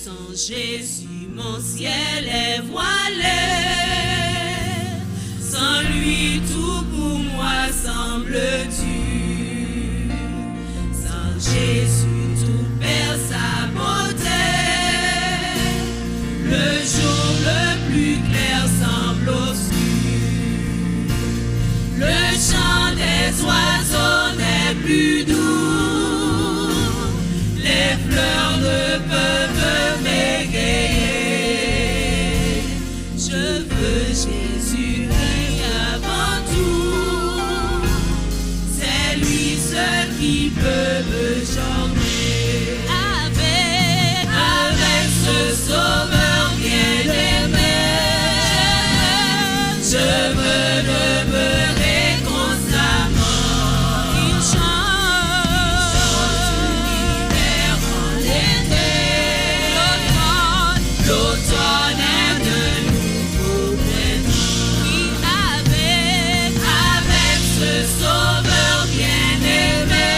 Sans Jésus, mon ciel est voilé. Sans lui, tout pour moi semble dur. Sans Jésus, tout perd sa beauté. Le jour le plus clair semble obscur. Le chant des oiseaux n'est plus doux. Les fleurs ne peuvent m'égayer. Je veux Jésus avant tout. C'est lui seul qui peut me changer. Avec ce sauveur bien-aimé, je veux demeurer constamment. Il chante l'hiver en été. L'automne est de nouveau printemps. Oui, avec ce sauveur bien-aimé,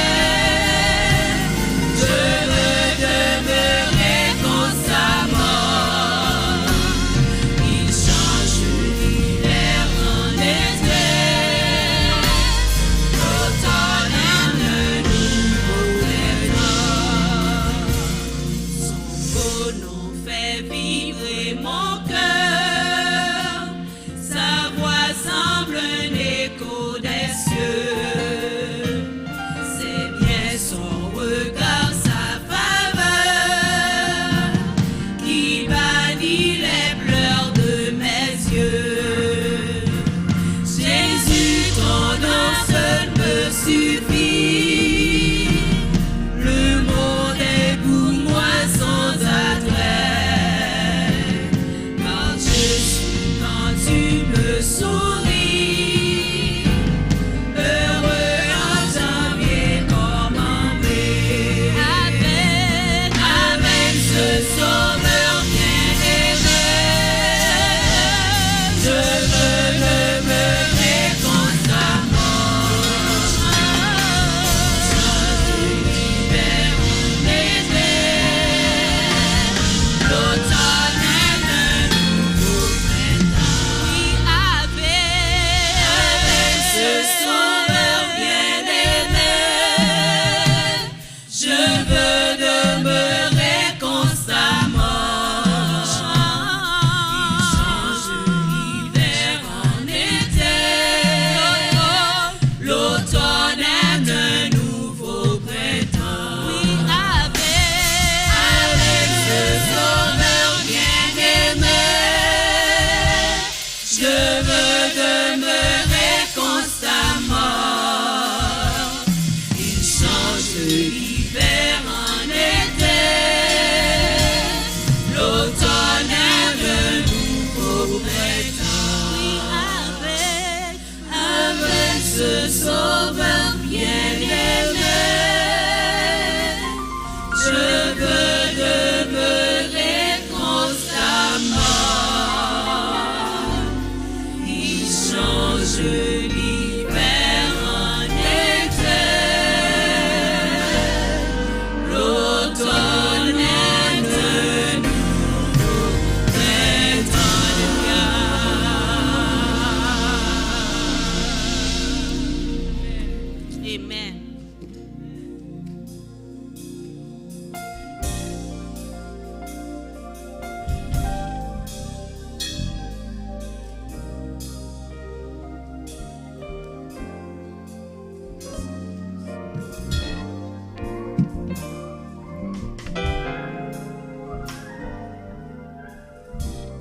je veux demeurer constamment. Il change l'hiver en été. L'automne est de nouveau printemps. Son beau nom fait vibrer mon cœur. Sa voix semble un écho des cieux. C'est bien son regard, sa faveur, qui bannit les pleurs de mes yeux. Jésus, ton nom seul me suffit. Le monde est pour moi sans attrait. Car Jésus, quand tu me souris, heureux en janvier comme en mai. Avec ce sauveur bien-aimé, je veux demeurer constamment. Chante l'hiver en été. L'automne est un nouveau printemps. Oui, avec ce sauveur bien-aimé, je veux demeurer constamment. Il change l'hiver en été. L'automne est un nouveau printemps. Oui, avec ce sauveur bien-aimé, je veux demeurer constamment. Il change l'hiver en été. L'automne est un nouveau printemps. Oui, avec ce sauveur bien-aimé, je veux demeurer constamment. Il change l'hiver en été. L'automne est un nouveau printemps. Amen.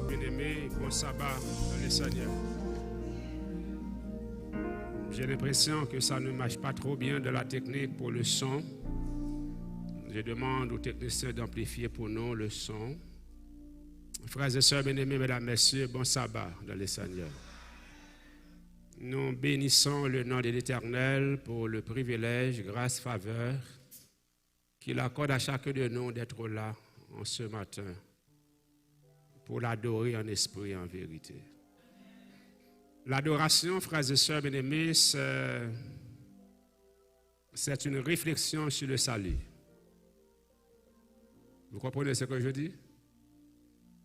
Bien-aimé, bon sabbat dans le Seigneur. J'ai l'impression que ça ne marche pas trop bien de la technique pour le son. Je demande aux techniciens d'amplifier pour nous le son. Frères et sœurs bien-aimés, mesdames, messieurs, bon sabbat dans le Seigneur. Nous bénissons le nom de l'Éternel pour le privilège, grâce, faveur qu'il accorde à chacun de nous d'être là en ce matin pour l'adorer en esprit et en vérité. L'adoration, frères et sœurs bien-aimés, c'est une réflexion sur le salut. Vous comprenez ce que je dis?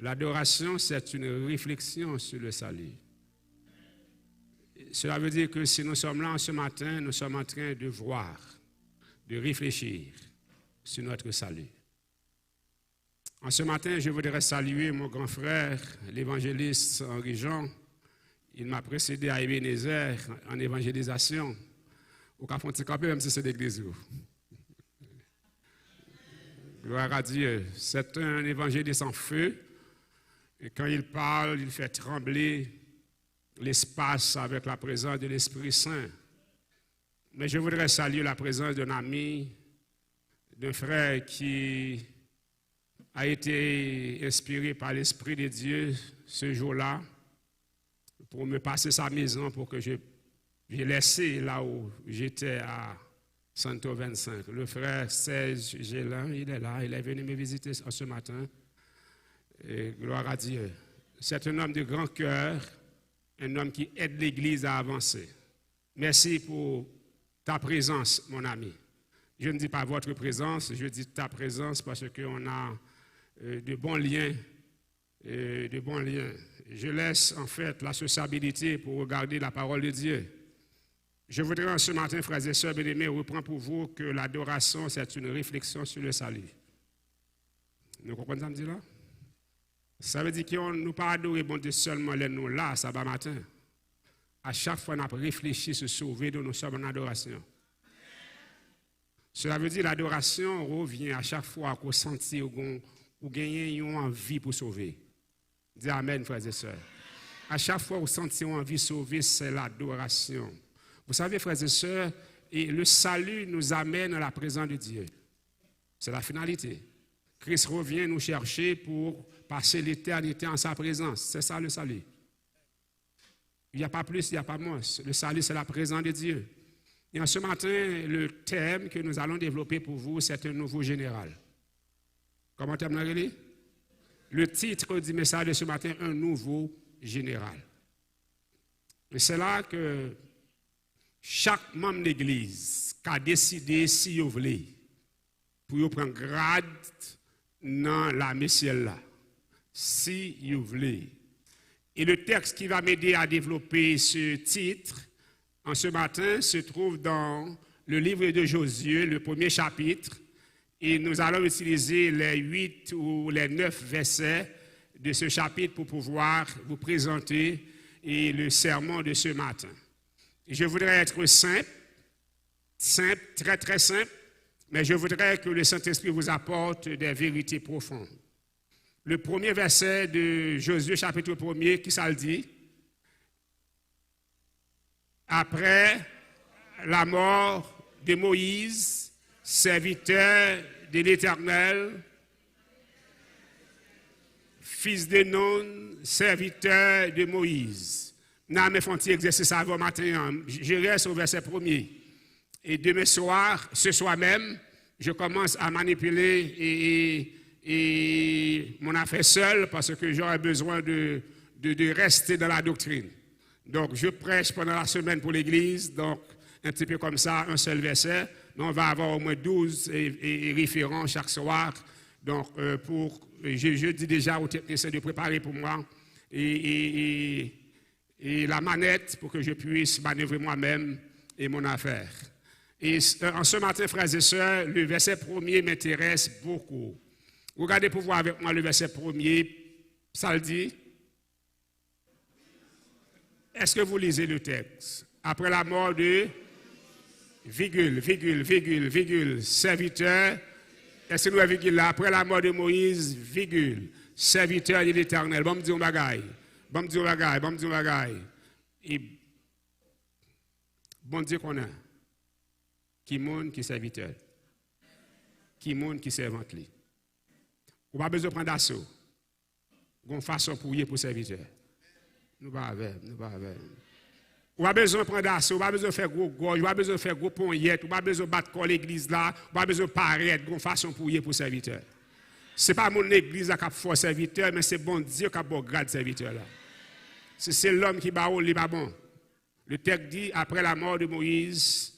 L'adoration, c'est une réflexion sur le salut. Cela veut dire que si nous sommes là ce matin, nous sommes en train de voir, de réfléchir sur notre salut. En ce matin, je voudrais saluer mon grand frère, l'évangéliste Henri Jean. Il m'a précédé à Ebenezer en évangélisation. Au Café Campé, même si c'est l'église. Gloire à Dieu. C'est un évangéliste en feu. Et quand il parle, il fait trembler l'espace avec la présence de l'Esprit Saint. Mais je voudrais saluer la présence d'un ami, d'un frère qui a été inspiré par l'Esprit de Dieu ce jour-là pour me passer sa maison pour que j'ai laissé là où j'étais à Santo 25. Le frère Serge Gélin, il est là, il est venu me visiter ce matin. Et gloire à Dieu. C'est un homme de grand cœur, un homme qui aide l'Église à avancer. Merci pour ta présence, mon ami. Je ne dis pas votre présence, je dis ta présence parce qu'on a de bons liens. Je laisse en fait la sociabilité pour regarder la parole de Dieu. Je voudrais ce matin, frères et sœurs bien-aimés, reprendre pour vous que l'adoration, c'est une réflexion sur le salut. Nous comprenez ça me dit là? Ça veut dire qu'on ne pas adorer bon Dieu seulement les nous là, sabbat matin. À chaque fois, on a réfléchi se sauver, nous sommes en adoration. Cela veut dire l'adoration revient à chaque fois qu'on sentit ou gagner une envie pour sauver. Dis Amen, frères et sœurs. À chaque fois où sentit une envie de sauver, c'est l'adoration. Vous savez, frères et sœurs, et le salut nous amène à la présence de Dieu. C'est la finalité. Christ revient nous chercher pour passer l'éternité en sa présence. C'est ça le salut. Il n'y a pas plus, il n'y a pas moins. Le salut, c'est la présence de Dieu. Et en ce matin, le thème que nous allons développer pour vous, c'est un nouveau général. Comment t'aimerais-tu? Le titre du message de ce matin, un nouveau général. Et c'est là que chaque membre de l'Église a décidé, si vous voulez, pour prendre grade dans la messielle là. Si vous voulez. Et le texte qui va m'aider à développer ce titre en ce matin se trouve dans le livre de Josué, le premier chapitre. Et nous allons utiliser les 8 ou les 9 versets de ce chapitre pour pouvoir vous présenter le sermon de ce matin. Je voudrais être simple, très très simple, mais je voudrais que le Saint-Esprit vous apporte des vérités profondes. Le premier verset de Josué, chapitre 1er, qui ça le dit? Après la mort de Moïse, serviteur de l'Éternel, fils de Nun, serviteur de Moïse. Nous avons fait un petit exercice avant matin. Je reste au verset 1er. Et demain soir, ce soir même, je commence à manipuler et mon affaire seule parce que j'aurai besoin de rester dans la doctrine. Donc, je prêche pendant la semaine pour l'Église, donc un petit peu comme ça, un seul verset. Mais on va avoir au moins 12 référents chaque soir. Donc, je dis déjà aux techniciens de préparer pour moi et la manette pour que je puisse manœuvrer moi-même et mon affaire. Et en ce matin, frères et sœurs, le verset 1er m'intéresse beaucoup. Regardez pour voir avec moi le verset 1er, ça le dit. Est-ce que vous lisez le texte? Après la mort de serviteur. Est-ce que nous avons virgule là? Après la mort de Moïse, serviteur de l'Éternel. Bon, me dire un bagaille. Et bon Dieu qu'on a. Qui monde qui serviteur. Qui monde qui servante li. On n'a pas besoin de prendre d'assaut. On façon pour y pour serviteur. Nous pas avec. On a besoin de prendre d'assaut, on a besoin de faire gros gorge, on a besoin de faire gros poignette, on a besoin de battre l'église là, on a besoin de paraître, de façon pour y pour serviteur. Ce n'est pas mon église qui a fait serviteur, mais c'est bon Dieu qui a bon grade serviteur là. C'est l'homme qui bat il pas bon. Le texte dit, après la mort de Moïse,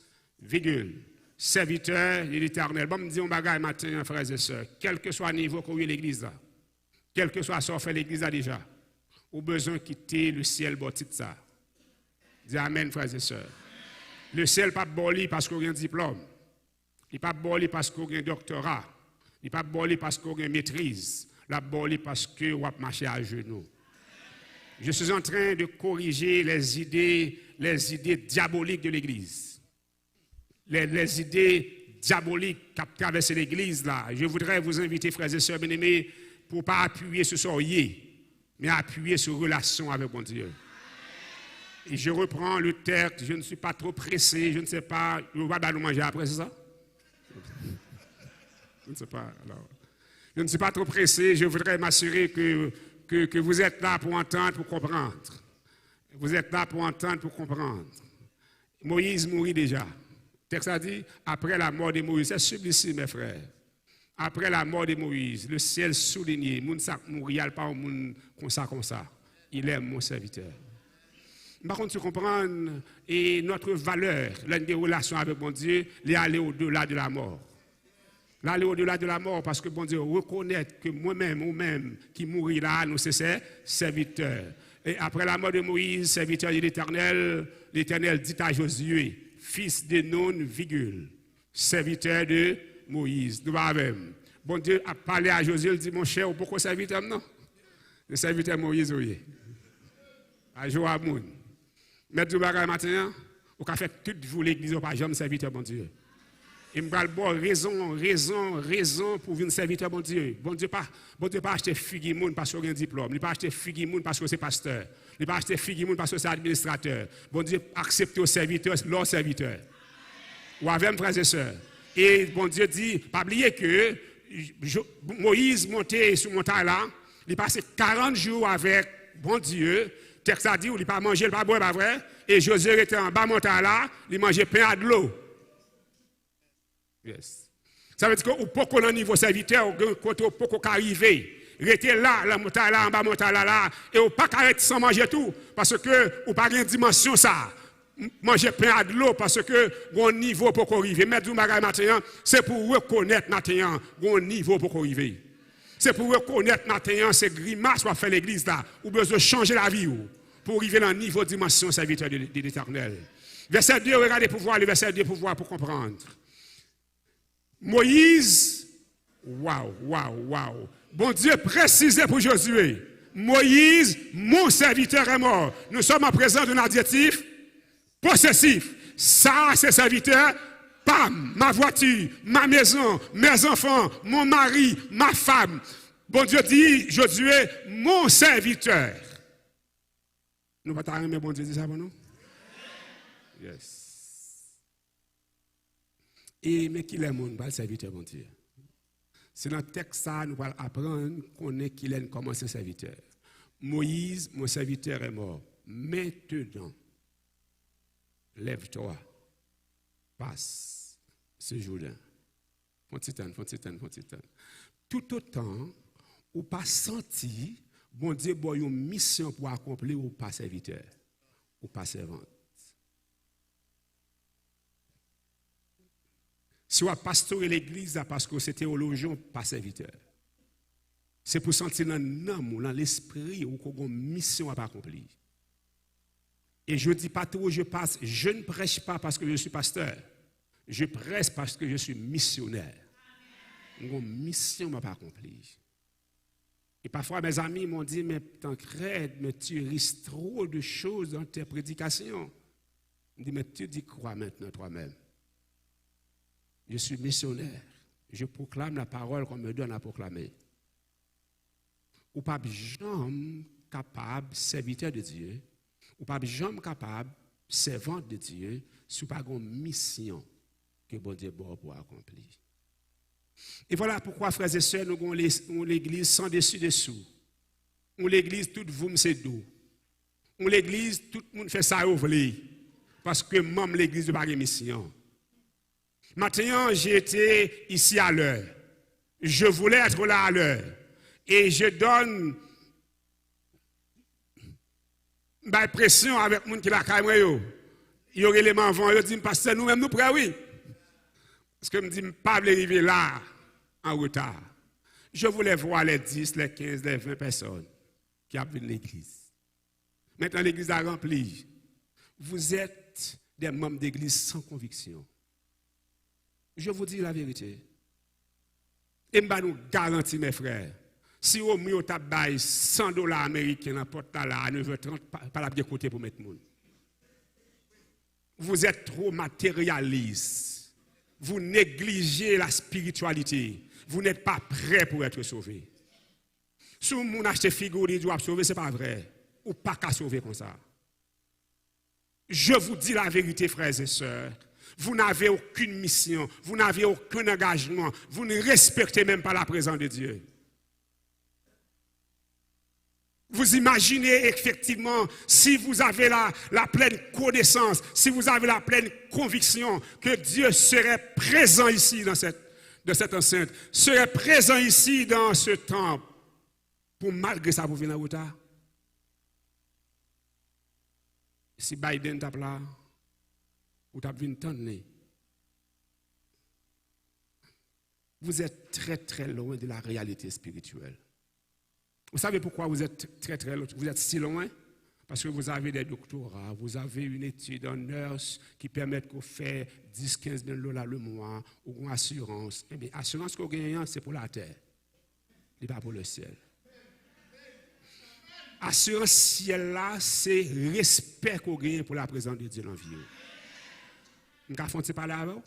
serviteur de l'Éternel. Bon, me dit un bagage matin, frères et sœurs, quel que soit le niveau qu'on y l'église là, quel que soit ce qu'on fait l'église a déjà, ou besoin de quitter le ciel bâti de ça. Dis amen, frères et sœurs. Le ciel pas boli parce qu'on a un diplôme. Il pas boli parce qu'on a un doctorat. Il pas boli parce qu'on a une maîtrise. La boli parce qu'on va marcher à genoux. Je suis en train de corriger les idées diaboliques de l'église. Les idées diaboliques qui traversent l'église là. Je voudrais vous inviter, frères et sœurs bien-aimés, pour ne pas appuyer sur soyez, mais appuyer sur relation avec mon Dieu. Et je reprends le texte, je ne suis pas trop pressé, je ne sais pas, je vais nous manger après, c'est ça? Je ne sais pas. Alors, je ne suis pas trop pressé, je voudrais m'assurer que vous êtes là pour entendre, pour comprendre. Vous êtes là pour entendre, pour comprendre. Moïse mourit déjà. Le texte a dit, après la mort de Moïse, c'est sublime, mes frères. Après la mort de Moïse, le ciel souligné, moun sak mourir, pas un moun comme ça. Il est mon serviteur. Par contre, tu comprends, et notre valeur, l'une des relations avec mon Dieu, est aller au-delà de la mort. L'aller au-delà de la mort, parce que bon Dieu reconnaître que moi-même ou même qui mourit là, nous c'est ses serviteurs. Et après la mort de Moïse, serviteur de l'Éternel, l'Éternel dit à Josué, fils de Nun, virgule, serviteur de Moïse. Nous même. Bon Dieu a parlé à Josué, il dit, mon cher, pourquoi serviteur non? Le serviteur Moïse, oui. À Joamoun. Mais du bagage matin, on a fait toute vous l'église, on pas jamais serviteur bon Dieu. Et me parle bon raison pour venir serviteur bon Dieu. Bon Dieu pas acheter figimoun parce qu'on a un diplôme, il pas acheter figimoun parce que c'est pasteur, il pas acheter figimoun parce que c'est administrateur. Bon Dieu accepte au serviteur, leur serviteur. Ou avec frères et sœurs. Et bon Dieu dit, pas oublier que Moïse montait sur montagne là, il passait 40 jours avec bon Dieu. Texte a dit, il n'a pas mangé, il n'a pas boire, pas vrai. Et Josué était en bas montagne là, il mangeait pain à de l'eau. Yes. Ça veut dire qu'on peut qu'on a un niveau serviteur, quand on peut qu'on arrive. Rester là, la montagne là, en bas montagne là, et on pas arrêter sans manger tout, parce que on pas une dimension ça. Manger pain à de l'eau, parce que on niveau pour qu'on arrive. Mettre du bagage maintenant, c'est pour reconnaître maintenant, on niveau pour qu'on arrive. C'est pour reconnaître maintenant ces grimaces qu'on fait l'église là, ou besoin de changer la vie pour arriver dans le niveau de dimension serviteur de l'Éternel. Verset 2, regardez pour voir le verset 2 pour voir, pour comprendre. Moïse, waouh. Bon Dieu précisait pour Josué, Moïse, mon serviteur est mort. Nous sommes en présence d'un adjectif possessif. Ça, c'est serviteur. Pam, ma voiture, ma maison, mes enfants, mon mari, ma femme. Bon Dieu dit, Josué, mon serviteur. Nous ne pouvons pas aimer bon Dieu dit ça pour nous? Yes. Et mais qui est mon serviteur, bon Dieu? C'est dans le texte ça, nous allons apprendre qu'on est qu'il est comment c'est serviteur. Moïse, mon serviteur est mort. Maintenant, lève-toi. Passe ce Jourdain. Fontitan. Tout autant, ou pas senti, bon Dieu, bon, une mission pour accomplir ou pas serviteur, ou pas servante. Si on a pastoré l'église, parce que c'est théologien, pas serviteur. C'est pour sentir dans l'âme, dans l'esprit, ou qu'on a une mission à accomplir. Et je ne dis pas trop, je ne prêche pas parce que je suis pasteur. Je prêche parce que je suis missionnaire. Une mission m'a pas accomplie. Et parfois mes amis m'ont dit, mais Tancred, mais tu risques trop de choses dans tes prédications. Je dis, mais tu dis quoi maintenant toi-même? Je suis missionnaire. Je proclame la parole qu'on me donne à proclamer. Ou pas jamais capable, serviteur de Dieu, ou pas jamais capable, servante de Dieu, si pas une mission que bon Dieu bon pour accomplir. Et voilà pourquoi, frères et sœurs, nous avons l'église sans dessus-dessous. On l'église, tout vous c'est doux. On l'église, tout le monde fait ça au voler. Parce que même l'église de pas de mission. Maintenant, j'ai été ici à l'heure. Je voulais être là à l'heure. Et je donne ma pression avec les gens qui la caméra. Il y aurait les mains avant, ils disent, pasteur, nous-mêmes, nous prêts, oui. Parce que je me dis, pas arriver là en retard. Je voulais voir les 10, les 15, les 20 personnes qui habitent l'église. Maintenant, l'église a rempli. Vous êtes des membres d'église sans conviction. Je vous dis la vérité. Et je nous garantis, mes frères, si au mieux tu as $100 américains dans porte là à 9h30, pas la bien côté pour mettre monde. Vous êtes trop matérialiste. Vous négligez la spiritualité. Vous n'êtes pas prêt pour être sauvé. Si vous achetez figurine, vous sauver, ce n'est pas vrai. Ou pas qu'à sauver comme ça. Je vous dis la vérité, frères et sœurs. Vous n'avez aucune mission. Vous n'avez aucun engagement. Vous ne respectez même pas la présence de Dieu. Vous imaginez effectivement, si vous avez la pleine connaissance, si vous avez la pleine conviction que Dieu serait présent ici dans cette enceinte, serait présent ici dans ce temple, pour malgré ça vous venir en retard. Si Biden tape là, ou tape une tonne, vous êtes très très loin de la réalité spirituelle. Vous savez pourquoi vous êtes très très loin? Vous êtes si loin? Parce que vous avez des doctorats, vous avez une étude en nurse qui permet qu'on fait 10-15 000 $ le mois, ou une assurance. Eh bien, assurance qu'on gagne, c'est pour la terre. Ce n'est pas pour le ciel. Assurance ciel là, c'est respect qu'on gagne pour la présence de Dieu dans la vie. Vous avez fait parler avant?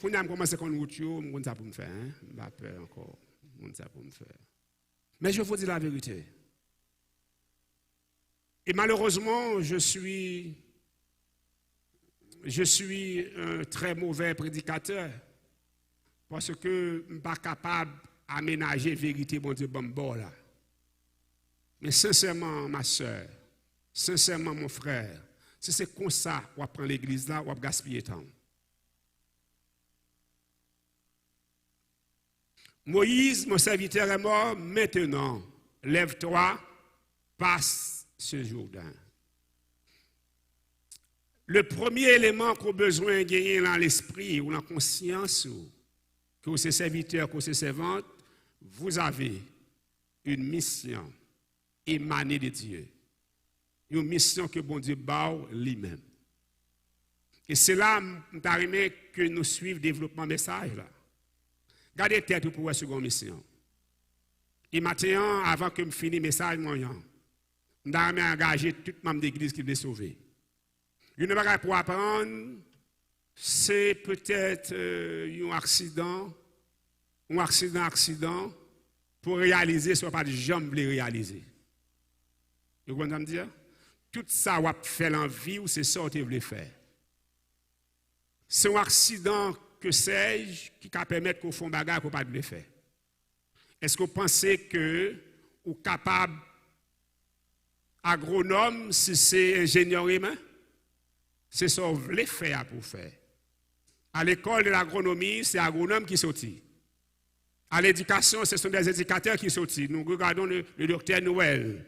Quand on a commencé à faire route, on ne sait pas pour me faire. Je n'ai pas peur encore. On ne sait pas pour me faire. Mais je vous dis la vérité. Et malheureusement, je suis un très mauvais prédicateur parce que je ne suis pas capable d'aménager la vérité, bon Dieu, bon là. Mais sincèrement, ma soeur, sincèrement, mon frère, si c'est comme ça qu'on prend l'église là, on va gaspiller le temps. Moïse, mon serviteur, est mort. Maintenant, lève-toi, passe ce Jourdain. Le premier élément qu'on a besoin de gagner dans l'esprit ou dans la conscience, que vous êtes serviteur, que vous êtes servante, vous avez une mission émanée de Dieu. Une mission que bon Dieu bat lui-même. Et c'est là que nous suivons le développement message là. Gardez tête pour la seconde mission. Et maintenant, avant que je finisse le message, je vais engager tout le membre d'église qui veut sauver. Une chose pour apprendre, c'est peut-être un accident pour réaliser ce qu'on pas de jambes les réaliser. Vous comprenez me dire? Tout ça, vous fait l'envie ou c'est ça que vous voulez faire. C'est un accident que sais-je qui va permettre qu'on fasse un bagage qu'on pas de faire. Est-ce que vous pensez que vous êtes capable agronome si c'est ingénieur humain? C'est ça que vous voulez faire pour faire. À l'école de l'agronomie, c'est agronome qui sortit. À l'éducation, ce sont des éducateurs qui sortent. Nous regardons le docteur Noël.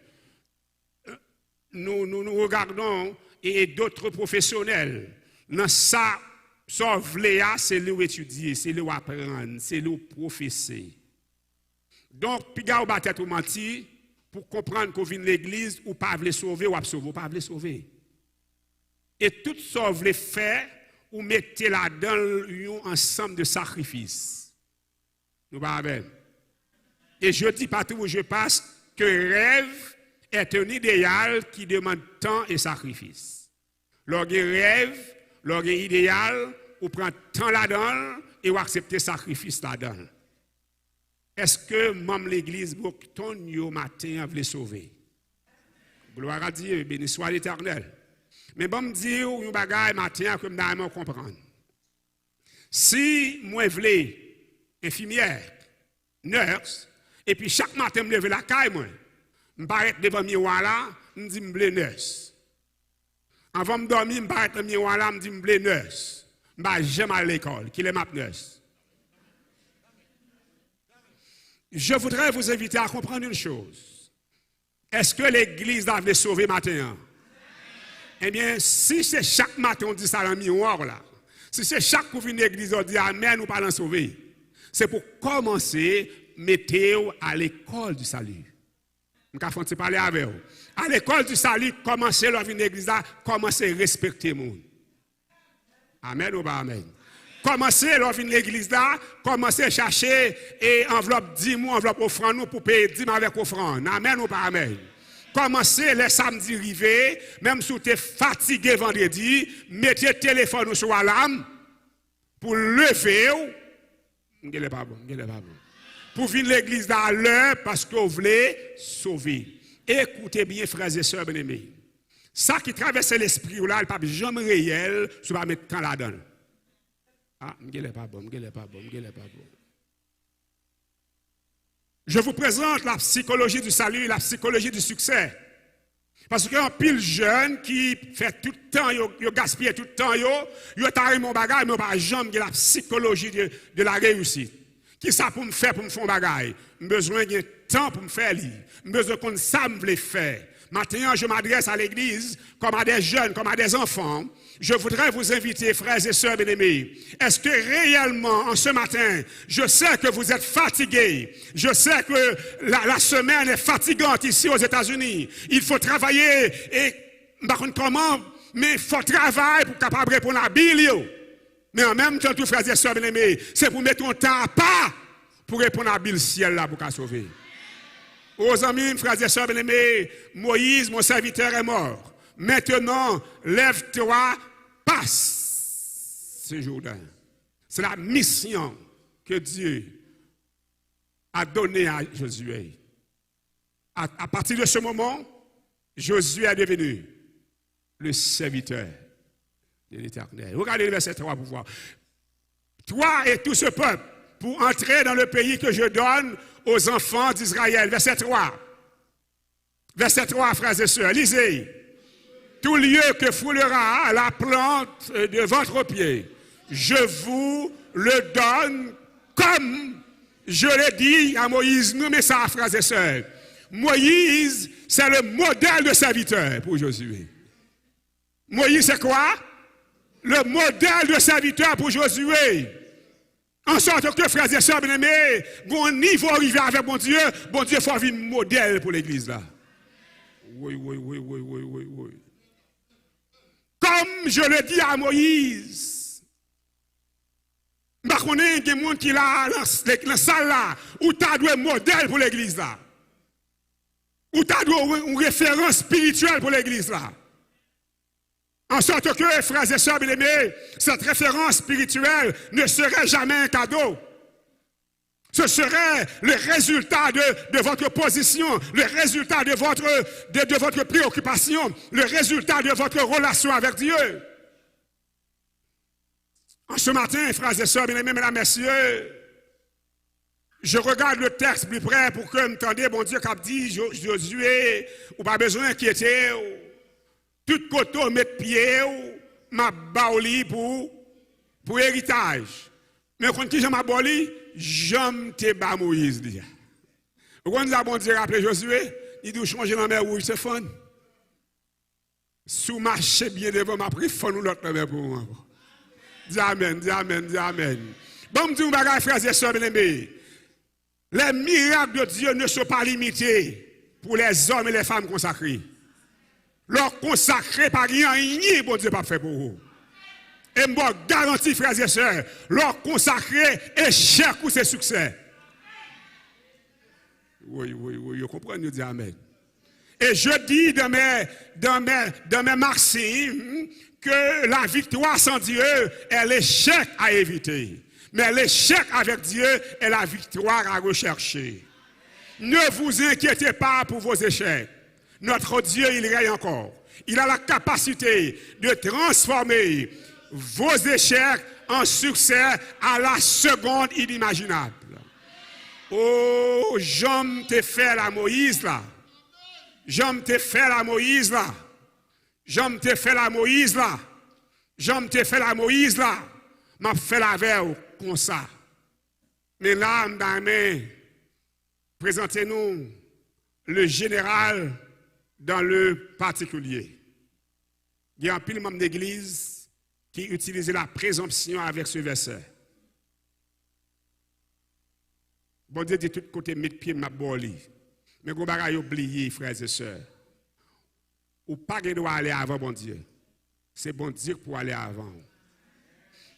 Nous regardons et d'autres professionnels. Dans ça, c'est le étudier, c'est le apprendre, c'est le professer. Donc, puis vous battez tout menti pour comprendre qu'on vient de l'église ou pas veut sauver ou pas veut sauver. Et tout ça vous voulez faire ou mettez là-dedans un ensemble de sacrifices. Nous parlons. Et je dis partout où je passe que rêve est un idéal qui demande temps et sacrifice. Lorsqu'un rêve, lorsqu'un idéal, on prend temps là-dedans et on accepte sacrifice là-dedans. Est-ce que même l'église Boucton au matin veut sauver? Gloire à Dieu, béni soit l'Éternel. Mais bon me dire un bagage matin que je comprendre. Si moi voulais infirmière, nurse, et puis chaque matin je me lève la caille moi, je m'arrête devant le miroir là, je me dis je suis nurse. Avant de dormir, je m'arrête devant le miroir là, je me dis je suis nurse. Je ne vais jamais à l'école, qui est ma nurse. Je voudrais vous inviter à comprendre une chose. Est-ce que l'église doit sauver matin? Eh bien, si c'est chaque matin on dit ça dans le miroir là, si c'est chaque coup vient l'église on dit amen ou pas l'en sauver, c'est pour commencer mettez-vous à l'école du salut. Je vais parler avec vous. À l'école du salut, commencez à venir à l'église, commencez à respecter le monde. Amen ou pas amen? Commencez à venir à l'église, commencez à chercher et enveloppe 10 mois, enveloppe offrande pour payer 10 mois avec offrande. Amen ou pas amen? Commencez les samedis arrivés, même si vous êtes fatigué vendredi, mettez le téléphone sur l'alarme pour lever. Vous ne pas bon, pour venir à l'église à l'heure parce que vous voulez sauver. Écoutez bien, frères et sœurs bien-aimés. Ça qui traverse l'esprit, là, il n'y a pas jamais réel, si vous mettre quand là-dedans. Ah, je ne pas bon. Je vous présente la psychologie du salut et la psychologie du succès. Parce qu'il y a un pile jeune qui fait tout le temps, il gaspille tout le temps, il a mon bagage, mais pas jamais la psychologie de la réussite. Qui ça pour me faire pour me faire un bagage? J'ai besoin de temps pour me faire lire. J'ai besoin qu'on ça me le faire. Maintenant, je m'adresse à l'église comme à des jeunes, comme à des enfants. Je voudrais vous inviter, frères et sœurs bien-aimés. Est-ce que réellement, en ce matin, je sais que vous êtes fatigués. Je sais que la semaine est fatigante ici aux États-Unis. Il faut travailler et, par contre, comment? Mais il faut travailler pour capable répondre à la Bible. Mais en même temps, tous frères et sœurs bien-aimés, c'est pour mettre ton temps à part pour répondre à la Bible ciel là pour qu'à sauver. Aux amis, frères et sœurs bien-aimés, Moïse, mon serviteur, est mort. Maintenant, lève-toi, passe ce Jourdain. C'est la mission que Dieu a donnée à Josué. À partir de ce moment, Josué est devenu le serviteur de l'Éternel. Regardez le verset 3 pour voir. Toi et tout ce peuple, pour entrer dans le pays que je donne aux enfants d'Israël. Verset 3. Verset 3, frères et sœurs, lisez. Tout lieu que foulera la plante de votre pied, je vous le donne comme je l'ai dit à Moïse. Nous, mais ça, frères et sœurs. Moïse, c'est le modèle de serviteur pour Josué. Moïse, c'est quoi? Le modèle de serviteur pour Josué. En sorte que, frères et sœurs bien-aimés, bon niveau arrivé avec bon Dieu, il faut avoir un modèle pour l'église là. Oui. Comme je le dis à Moïse, je connais des gens qui là dans la salle là, où tu as un modèle pour l'église là. Où tu as une référence spirituelle pour l'église là. En sorte que, frères et sœurs bien-aimés, cette référence spirituelle ne serait jamais un cadeau. Ce serait le résultat de votre position, le résultat de votre préoccupation, le résultat de votre relation avec Dieu. En ce matin, frères et sœurs bien-aimés, mesdames, messieurs, je regarde le texte plus près pour que m'entendez, bon Dieu, qu'a dit Josué, ou pas besoin d'inquiéter. Tout côté mettre pied m'a baoli pour héritage. Mais quand qui j'm'a baoli, j'aime te ba Moïse dit. Quand nous avons dit rappeler Josué, il doit changer la mer rouge, c'est fun. Sous marcher bien devant m'a pris fun ou l'autre mer pour moi. Dis amen. Bon me dit bagay frères et sœurs bien-aimés. Les miracles de Dieu ne sont pas limités pour les hommes et les femmes consacrés. Leur consacré par rien, bon Dieu pas fait pour vous. Et moi garantis, frères et sœurs, leur consacré échec ou c'est succès. Oui, vous comprenez, nous dit amen. Et je dis dans mes maximes que la victoire sans Dieu est l'échec à éviter. Mais l'échec avec Dieu est la victoire à rechercher. Ne vous inquiétez pas pour vos échecs. Notre Dieu, il règne encore. Il a la capacité de transformer vos échecs en succès à la seconde inimaginable. Oh, j'aime te faire la Moïse là. J'aime te faire la Moïse là. M'a fait la verre comme ça. Mais là, madame, présentez-nous le général dans le particulier. Il y a un pile membre d'église qui utilise la présomption avec ce verset. Bon Dieu dit tout côté mettre pied m'a boli. Mais vous bagay oublié frères et sœurs. Ou pas que doit aller avant bon Dieu. C'est bon Dieu pour aller avant.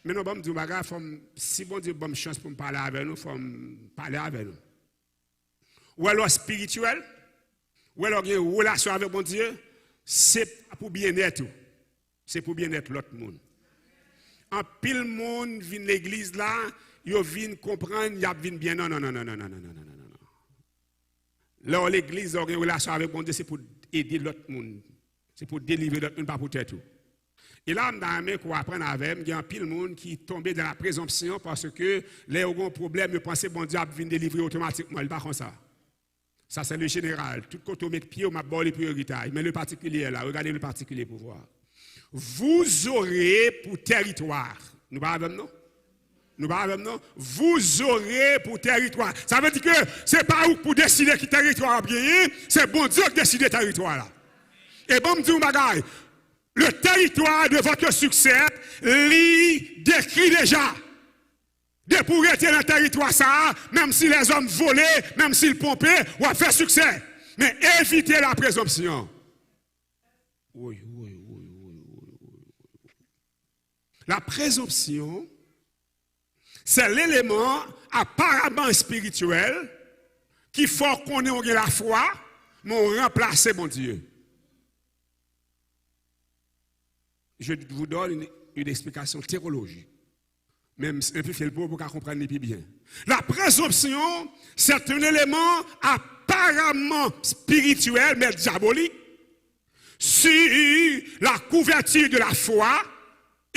Mais non, bon Dieu bagay si bon Dieu bonne chance pour me parler avec nous, faut parler avec nous. Ou alors spirituel, ou alors une relation avec bon Dieu, c'est pour bien-être. C'est pour bien-être l'autre monde. En pile monde vient l'église là, yo vient comprendre, y a vient bien non. Là l'église a une relation avec bon Dieu, c'est pour aider l'autre monde. C'est pour délivrer l'autre monde pas pour tout. Et là on qu'on apprendre avec, il y a un pile monde qui tombé dans la présomption parce que les ont un problème, ils pensent bon Dieu va délivrer automatiquement, il pas comme ça. Ça c'est le général, tout quand on met pied, on m'a bon les priorités, mais le particulier là, regardez le particulier pour voir. Vous aurez pour territoire. Nous parlons non? Nous parlons non? Vous aurez pour territoire. Ça veut dire que ce n'est pas vous pour décider qui territoire bien, c'est bon Dieu qui décide le territoire là. Et bon, me dit un bagage. Le territoire de votre succès, lui décrit déjà. De pour être dans le territoire ça, même si les hommes volaient, même s'ils pompaient, on a fait succès. Mais évitez la présomption. Oui. La présomption, c'est l'élément apparemment spirituel qui faut qu'on ait la foi, mais on remplace mon Dieu. Je vous donne une explication théologique. Même un peu fait pour qu'on comprenne plus bien. La présomption, c'est un élément apparemment spirituel, mais diabolique, sur la couverture de la foi.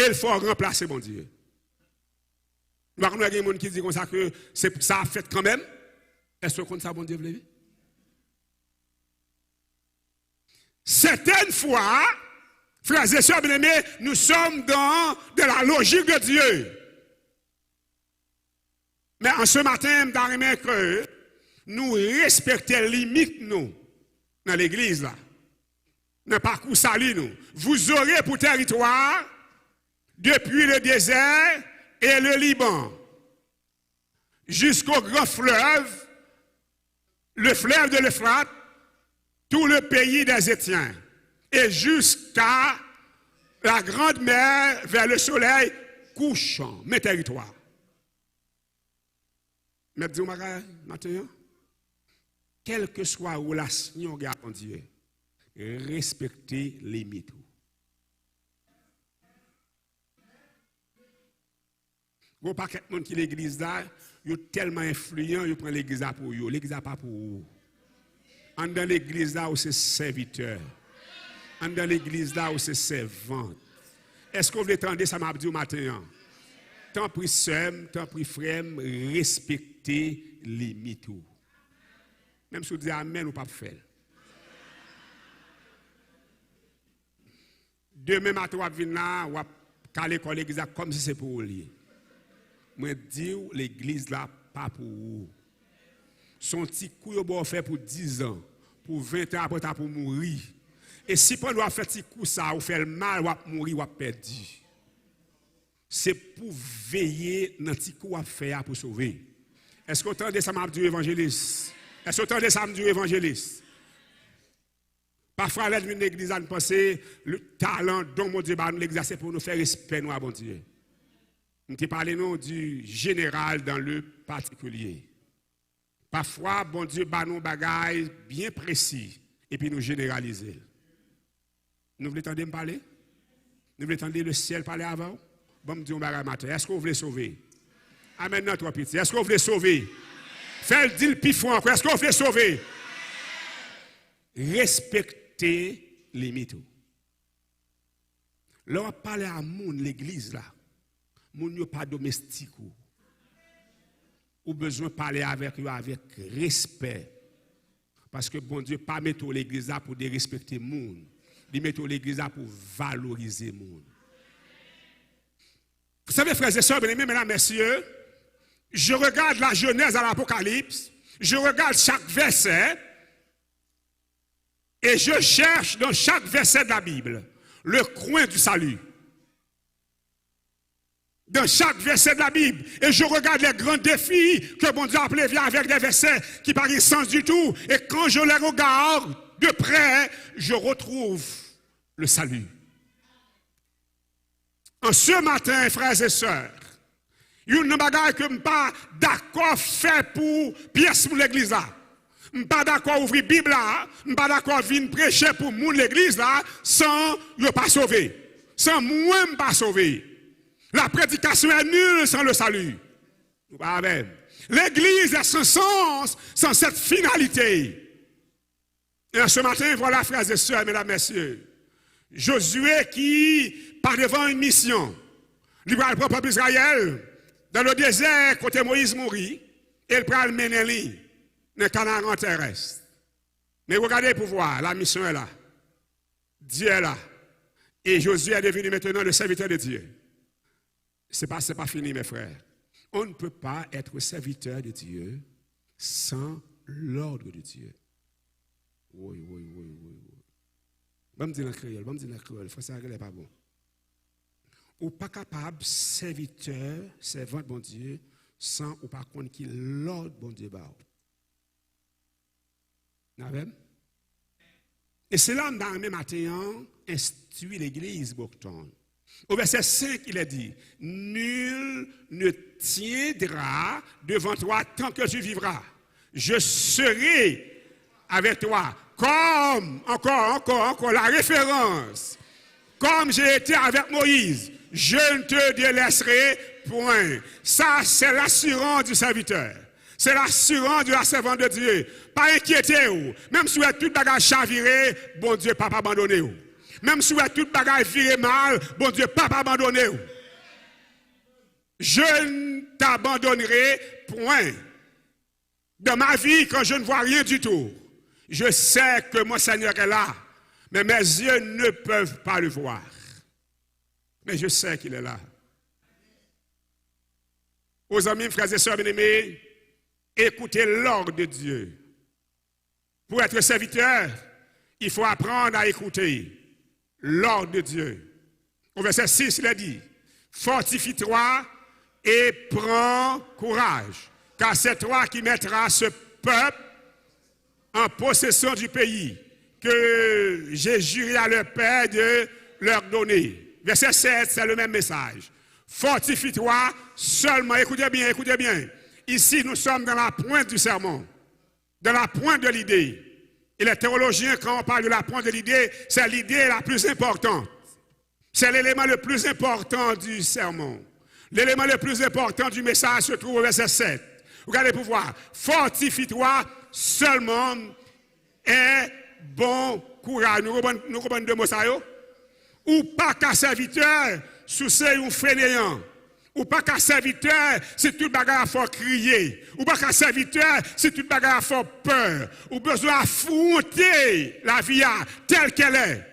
Il faut remplacer mon Dieu. Il y a des gens qui disent comme ça que ça a fait quand même. Est-ce que ça bon Dieu veut? Certaines fois, frères et sœurs bien-aimés, nous sommes dans de la logique de Dieu. Mais en ce matin, je que nous respectons les limites nous dans l'église là. Dans le parcours salut nous. Vous aurez pour territoire depuis le désert et le Liban, jusqu'au grand fleuve, le fleuve de l'Euphrate, tout le pays des Étiens, et jusqu'à la grande mer vers le soleil couchant, mes territoires. Mais dis-moi, maintenant, quelle que soit la relation avec Dieu, respectez les limites. Il n'y a pas de monde qui l'église là, ils sont tellement influents, ils prennent l'église là pour eux. L'église là pas pour eux. En dans l'église là, c'est serviteur. En dans l'église là, c'est servante. Est-ce que vous voulez entendre ça m'a dit au matin? Tant pis sœur, tant pis frère, respectez les limites. Même si vous dites amen ou pas faire. Demain matin, vous venez là, vous allez caler l'église comme si c'est pour vous. Moi dis l'église là pas pour vous. Son petit coup il fait pour 10 ans, pour 20 ans après pour mourir. Et si pendant faire petit coup ça ou fait le mal ou mourir ou perdu. C'est pour veiller dans petit coup à faire pour sauver. Est-ce que vous entendez ça m'a dit évangéliste? Est-ce que vous entendez ça m'a dit évangéliste? Parfois l'église a pensé le talent dont mon Dieu va nous exercer pour nous faire respect nous à bon Dieu. Nous te parlons du général dans le particulier. Parfois, bon Dieu, bat nous bagailles bien précis et puis nous généraliser. Nous voulons entendre me parler? Nous voulons entendre le ciel parler avant? Bon, me dit un bagage matin. Est-ce que vous voulez sauver? Amen, notre petit. Est-ce que vous voulez sauver? Faites le plus fort encore. Est-ce que vous voulez sauver? Respectez les mythos. Là, on parle à l'église là. Moun yo pas domestique ou besoin de parler avec eux avec respect parce que bon Dieu pas mettre l'église là pour dérespecter moun, il met l'église là pour valoriser moun. Vous savez frères et sœurs bien-aimés, mesdames et messieurs, je regarde la Genèse à l'Apocalypse, je regarde chaque verset et je cherche dans chaque verset de la Bible le coin du salut. dans chaque verset de la Bible. Et je regarde les grands défis que bon Dieu a appelés avec des versets qui n'ont pas sens du tout. Et quand je les regarde de près, je retrouve le salut. En ce matin, frères et sœurs, il y a une bagaille que je ne suis pas d'accord faire pour pièce pour l'église là. Je ne suis pas d'accord ouvrir la Bible là. Je ne suis pas d'accord venir prêcher pour l'église là sans ne pas sauver. Sans moi ne pas sauver. La prédication est nulle sans le salut. Amen. L'église est sans sens, sans cette finalité. Et ce matin, voilà, frères et sœurs, mesdames, messieurs, Josué qui part devant une mission. Il va le peuple d'Israël dans le désert, côté Moïse mourit, et il prend le mener dans le Canaan terrestre. Mais regardez pour voir, la mission est là. Dieu est là. Et Josué est devenu maintenant le serviteur de Dieu. Ce n'est pas fini, mes frères. On ne peut pas être serviteur de Dieu sans l'ordre de Dieu. Oui. Je vais me dire en créole, il faut savoir que ce n'est pas bon. Ou pas capable, serviteur, servant de bon Dieu, sans ou par contre qui l'ordre bon Dieu. Et c'est là, dans le même matin, instruit l'église Bocton. Au verset 5, il est dit, nul ne tiendra devant toi tant que tu vivras. Je serai avec toi. Comme, encore, la référence. Comme j'ai été avec Moïse, je ne te délaisserai point. Ça, c'est l'assurance du serviteur. C'est l'assurance de la servante de Dieu. Pas inquiétez-vous. Même si vous êtes tout bagage chaviré, bon Dieu, pas abandonner vous. Même si vous êtes tout bagage viré mal, bon Dieu, pas abandonner vous. Je ne t'abandonnerai point. Dans ma vie, quand je ne vois rien du tout, je sais que mon Seigneur est là, mais mes yeux ne peuvent pas le voir. Mais je sais qu'il est là. Aux amis, frères et sœurs bien-aimés, écoutez l'ordre de Dieu. Pour être serviteur, il faut apprendre à écouter l'ordre de Dieu. Au verset 6, il a dit, fortifie-toi et prends courage, car c'est toi qui mettras ce peuple en possession du pays que j'ai juré à leur père de leur donner. Verset 7, c'est le même message. Fortifie-toi seulement. Écoutez bien. Ici, nous sommes dans la pointe du sermon, dans la pointe de l'idée. Et les théologiens, quand on parle de la pointe de l'idée, c'est l'idée la plus importante. C'est l'élément le plus important du sermon. L'élément le plus important du message se trouve au verset 7. Regardez pour voir. Fortifie-toi seulement et bon courage. Nous comprenons deux mots ça, yo? Ou pas qu'un serviteur sous c'est un fainéant. Ou pas qu'un serviteur, c'est tout bagarre à faire crier. Ou pas qu'un serviteur, c'est tout bagarre à faire peur. Ou besoin d'affronter la vie telle qu'elle est.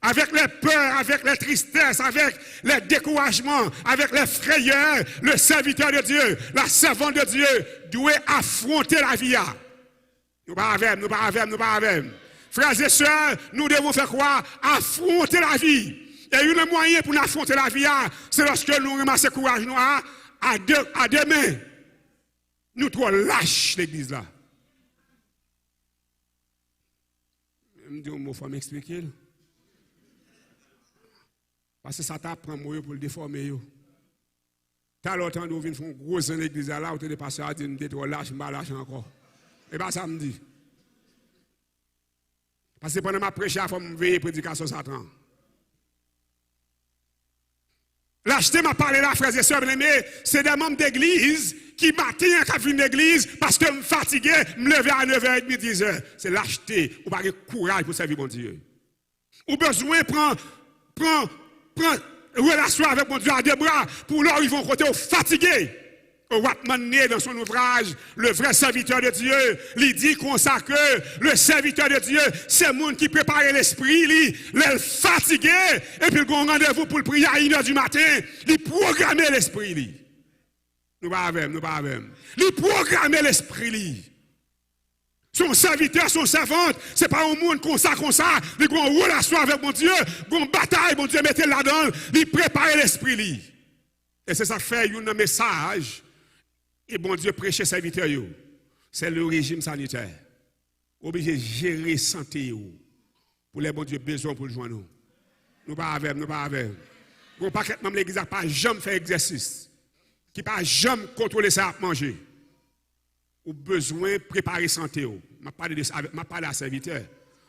Avec les peurs, avec les tristesses, avec les découragements, avec les frayeurs, le serviteur de Dieu, la servante de Dieu doit affronter la vie. Nous pas avec. Frères et sœurs, nous devons faire quoi? Affronter la vie. Et un moyen pour nous affronter la vie, c'est lorsque nous ramassons courage à deux mains. Nous trop lâches l'église là. Je me dis, il faut m'expliquer. Parce que ça t'apprend pour le déformer. T'as longtemps nous venons faire un gros dans l'église là, où tu es passé à dire, tu es trop lâche, je ne lâche encore. Et pas ça me dit. Parce que pendant ma prêche, il faut me veiller prédication Satan. Lâcheté m'a parlé là, frères et sœurs bien-aimés, c'est des membres d'église qui matin quand viennent d'église parce que je suis fatigué, je me lever à 9h30, 10h. C'est lâcheté, ou pas de courage pour servir mon Dieu. Ou besoin prendre relation avec mon Dieu à deux bras pour leur ils vont côté fatigué. Watman dans son ouvrage, le vrai serviteur de Dieu, il dit comme ça que le serviteur de Dieu, c'est le monde qui prépare l'esprit, il est fatigué, et puis il a un rendez-vous pour le prier à 1h du matin, il programme l'esprit. Nous pas avec. Il programme l'esprit. Son serviteur, son servante, ce n'est pas un monde comme ça, il a une relation avec mon Dieu, une bataille, mon Dieu, mettez là-dedans, il prépare l'esprit. Et c'est ça fait un message. Et bon Dieu prêcher serviteur. C'est le régime sanitaire. Obligé de gérer santé. Pour les bons Dieu besoin pour le joindre. Nous pas avec, nous pas avec. Bon paquet même l'église n'a pas jamais fait exercice. Qui pas jamais contrôler ça à manger. Ou besoin de préparer santé. Je parle à serviteur.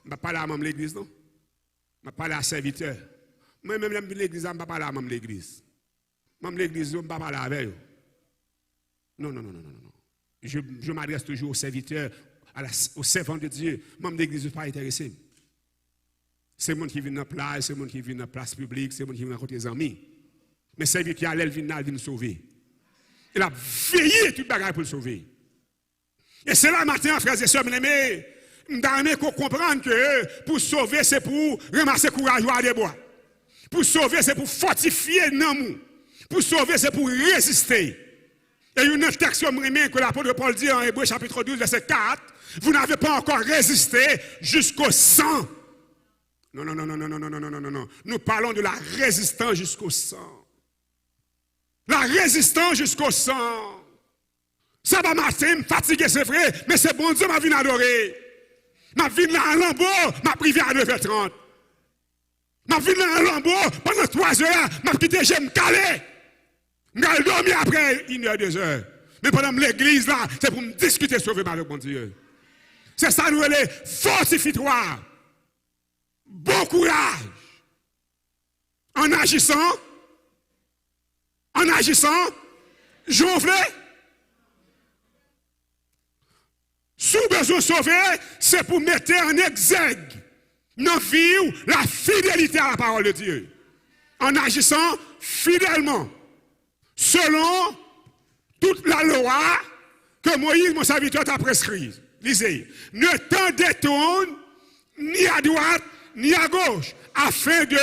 Je parle à même l'église non. Je parle à serviteur. Moi même l'église, je ne parle pas à même l'église. Même l'église, je ne parle pas avec eux. Non. Je m'adresse toujours aux serviteurs, aux servants de Dieu. Même l'église ne sont pas intéressés. C'est le monde qui vient dans la plage, c'est le monde qui vient dans la place publique, c'est le monde qui vient rencontrer des amis. Mais celui qui a l'aile vient nous sauver. Il a veillé toute bagarre pour le sauver. Et c'est là matin, frères et sœurs, bien-aimés, nous qu'on comprenne que pour sauver, c'est pour ramasser courage des bois. Pour sauver, c'est pour fortifier l'amour. Pour sauver, c'est pour résister. Et une texte que l'apôtre Paul dit en Hébreux chapitre 12, verset 4, vous n'avez pas encore résisté jusqu'au sang. Non. Nous parlons de la résistance jusqu'au sang. La résistance jusqu'au sang. Ça va matin, fatigué, c'est vrai, mais c'est bon Dieu, ma vie adorer. Ma vie là en lambeau, ma privé à 9h30. Ma vie là en lambeau, pendant 3 heures, ma quitté, j'aime caler. Je vais dormir après 1h, 2h. Mais pendant l'église là, c'est pour me discuter, sauver avec mon Dieu. C'est ça, nous, les fortifie-toi. Bon courage. En agissant, j'ouvre. Sous besoin de sauver, c'est pour mettre en exergue dans la vie la fidélité à la parole de Dieu. En agissant fidèlement, selon toute la loi que Moïse, mon serviteur, t'a prescrit. Lisez. Ne t'en détourne ni à droite ni à gauche, afin de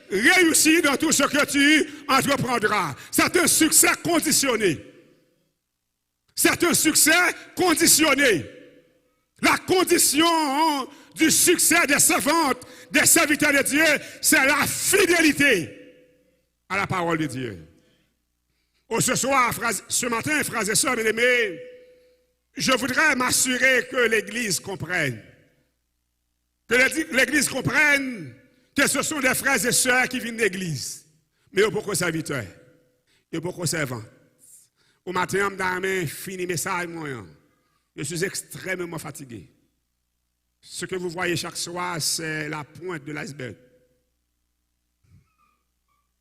réussir dans tout ce que tu entreprendras. C'est un succès conditionné. C'est un succès conditionné. La condition du succès des servantes, des serviteurs de Dieu, c'est la fidélité à la parole de Dieu. Oh, ce matin, frères et sœurs bien-aimés, je voudrais m'assurer que l'Église comprenne. Que l'Église comprenne que ce sont des frères et sœurs qui viennent de l'Église. Mais il y a beaucoup de serviteurs. Il y a beaucoup de servants. Au matin, je fini le message. Je suis extrêmement fatigué. Ce que vous voyez chaque soir, c'est la pointe de l'iceberg.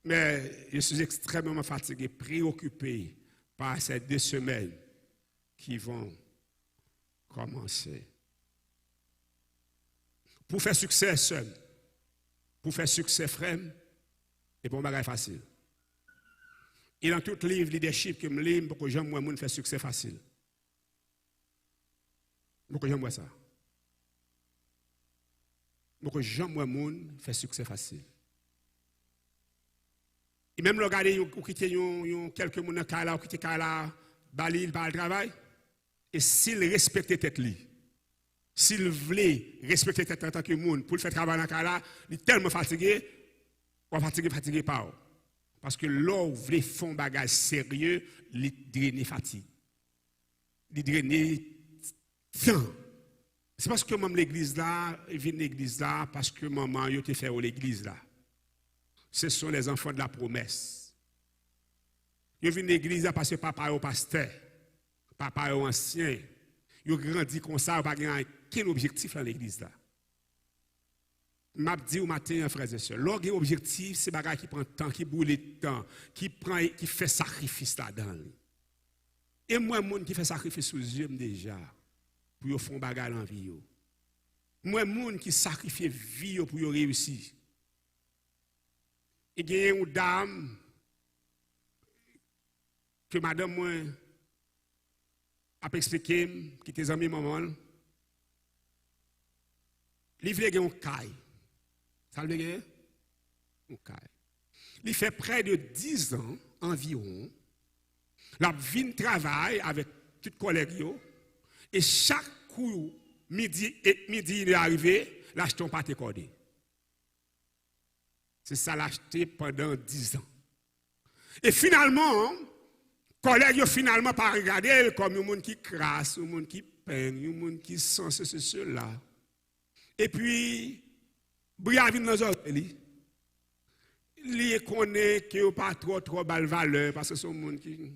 Mais je suis extrêmement fatigué, préoccupé par ces 2 semaines qui vont commencer. Pour faire succès seul, pour faire succès frère, et pour un bagage facile. Et dans tout livre leadership que je lis, beaucoup de gens moi faire succès facile. Beaucoup de gens moi ça. Beaucoup de gens moi faire succès facile. Et même regarder ou quitter quelques monde dans Kala ou quitter Kala, Bali, par le travail, et s'il respectait tête li, s'il voulait respecter tête en tant que monde pour le faire travailler dans Kala, il est tellement fatigué, ou fatigué pas. Parce que là où voulez faire un bagage sérieux, il draine fatigue. Il draine temps. C'est parce que même l'église là, il vient de l'église là, parce que maman, il te fait l'église là. Ce sont les enfants de la promesse. Ils viennent de l'église parce que papa est au pasteur, papa est ancien. Ils grandissent comme ça, ils n'ont pas aucun objectif dans l'église là. Je dis au matin, frères et sœurs, l'objectif, c'est bagage qui prend temps, qui brûle le temps, qui fait sacrifice là-dedans. Et moi, monde qui fait sacrifice sous yeux déjà, pour faire bagage dans la vie. Moi, monde qui sacrifie vie pour réussir. Et il y a une dame que madame moi a expliqué, qui était amis maman. Il voulait un caille. Ça le veut un caille. Il fait près de 10 ans environ. La vie de travail avec tous les collègues. Et chaque coup, midi il est arrivé, l'acheton pas été cordé. C'est ça l'acheter pendant 10 ans. Et finalement, collègues ont finalement pas regardé comme un monde qui crasse, un monde qui peigne, un monde qui sent ceci, cela. Et puis, Briavine dans les il connaît qu'il n'y a pas trop de valeur parce que c'est un monde qui.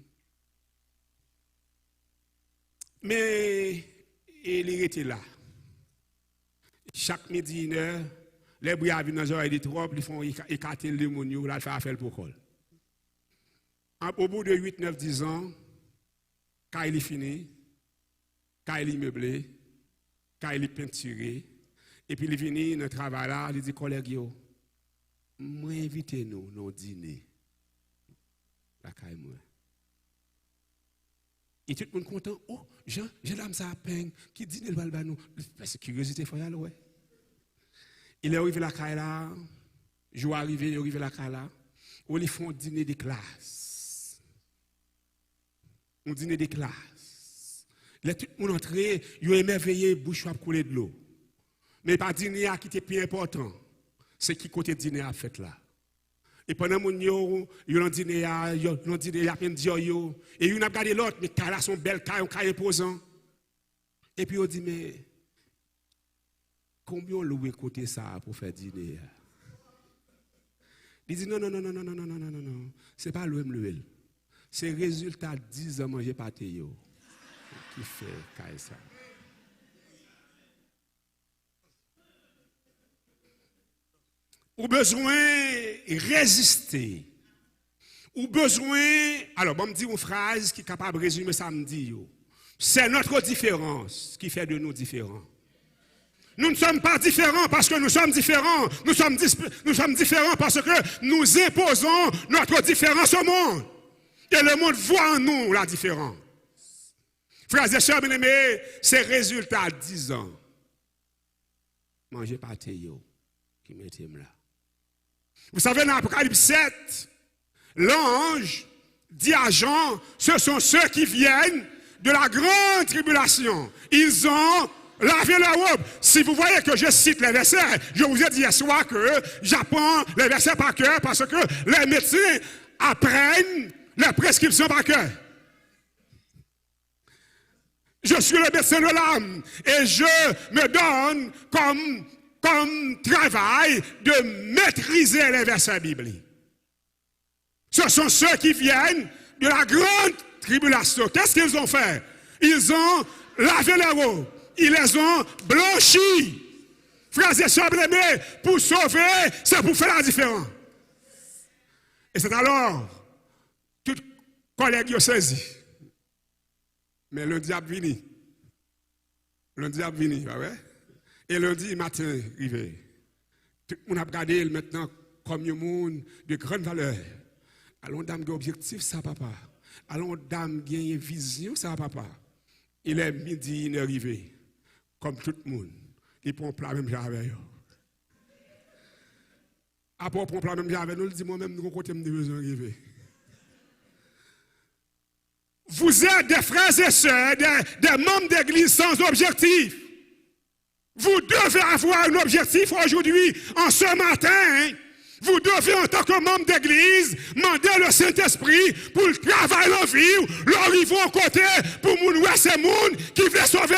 Mais il était là. Chaque midi, une heure, les Briavine dans les oreilles trop, ils font écarter le démon, là, faire affaire pour col. Au bout de 8, 9, 10 ans, quand il est fini, quand il est meublé, quand il est peinturé, et puis il est venu dans le travail là, il dit, collègue, moi invitez-nous au dîner. La caille moi. Et tout le monde content, oh, Jean l'âme ça peine, qui dîner le balbanou. Parce que curiosité, il faut y aller, ouais. Il est arrivé la caille là, jour arrivé, il est arrivé la caille là, où ils font dîner de classe. On dîner de classe. Là, tout le monde entré, il est émerveillé, bouche à couler de l'eau. Mais pas dîner qui était plus important. C'est qui côté dîner a fait là. Et pendant mon yo dîner a peine yo et on a regardé l'autre mais là son belle caille imposant. Et puis on dit mais combien on loue côté ça pour faire dîner? Il dit non. C'est pas l'OM. C'est résultat 10 ans manger pâté yo qui fait caille ça. Ou besoin résister. Ou besoin. Alors, bon, me dit une phrase qui est capable de résumer ça, me dit. C'est notre différence qui fait de nous différents. Nous ne sommes pas différents parce que nous sommes différents. Nous sommes différents parce que nous imposons notre différence au monde. Et le monde voit en nous la différence. Frères et sœurs bien-aimés, c'est résultat 10 ans. Mangez pas yo qui mettez là. Vous savez, dans l'Apocalypse 7, l'ange dit à Jean, ce sont ceux qui viennent de la grande tribulation. Ils ont lavé leur robe. Si vous voyez que je cite les versets, je vous ai dit hier soir que j'apprends les versets par cœur parce que les médecins apprennent les prescriptions par cœur. Je suis le médecin de l'âme et je me donne comme travail de maîtriser les versets bibliques. Ce sont ceux qui viennent de la grande tribulation. Qu'est-ce qu'ils ont fait? Ils ont lavé leurs robes. Ils les ont blanchis. Frères et sœurs bien-aimés, pour sauver, c'est pour faire la différence. Et c'est alors, tout collègue a saisi. Mais le diable vient. Le diable vient, ouais? Et lundi matin, arrivé. Tout le monde a regardé maintenant comme un monde de grande valeur. Allons dame qui objectif, ça papa. Allons dame qui a une vision, ça papa. Il est midi, il est arrivé. Comme tout le monde. Il prend plat même avec eux. Après, on prend plat même avec nous, il dit moi-même, nous côté de besoin d'arriver. Vous êtes des frères et sœurs, des membres d'église sans objectif. Vous devez avoir un objectif aujourd'hui, en ce matin. Vous devez, en tant que membre d'église, demander le Saint-Esprit pour le travail en vie, leur niveau à côté, pour nous ces monde qui veut sauver.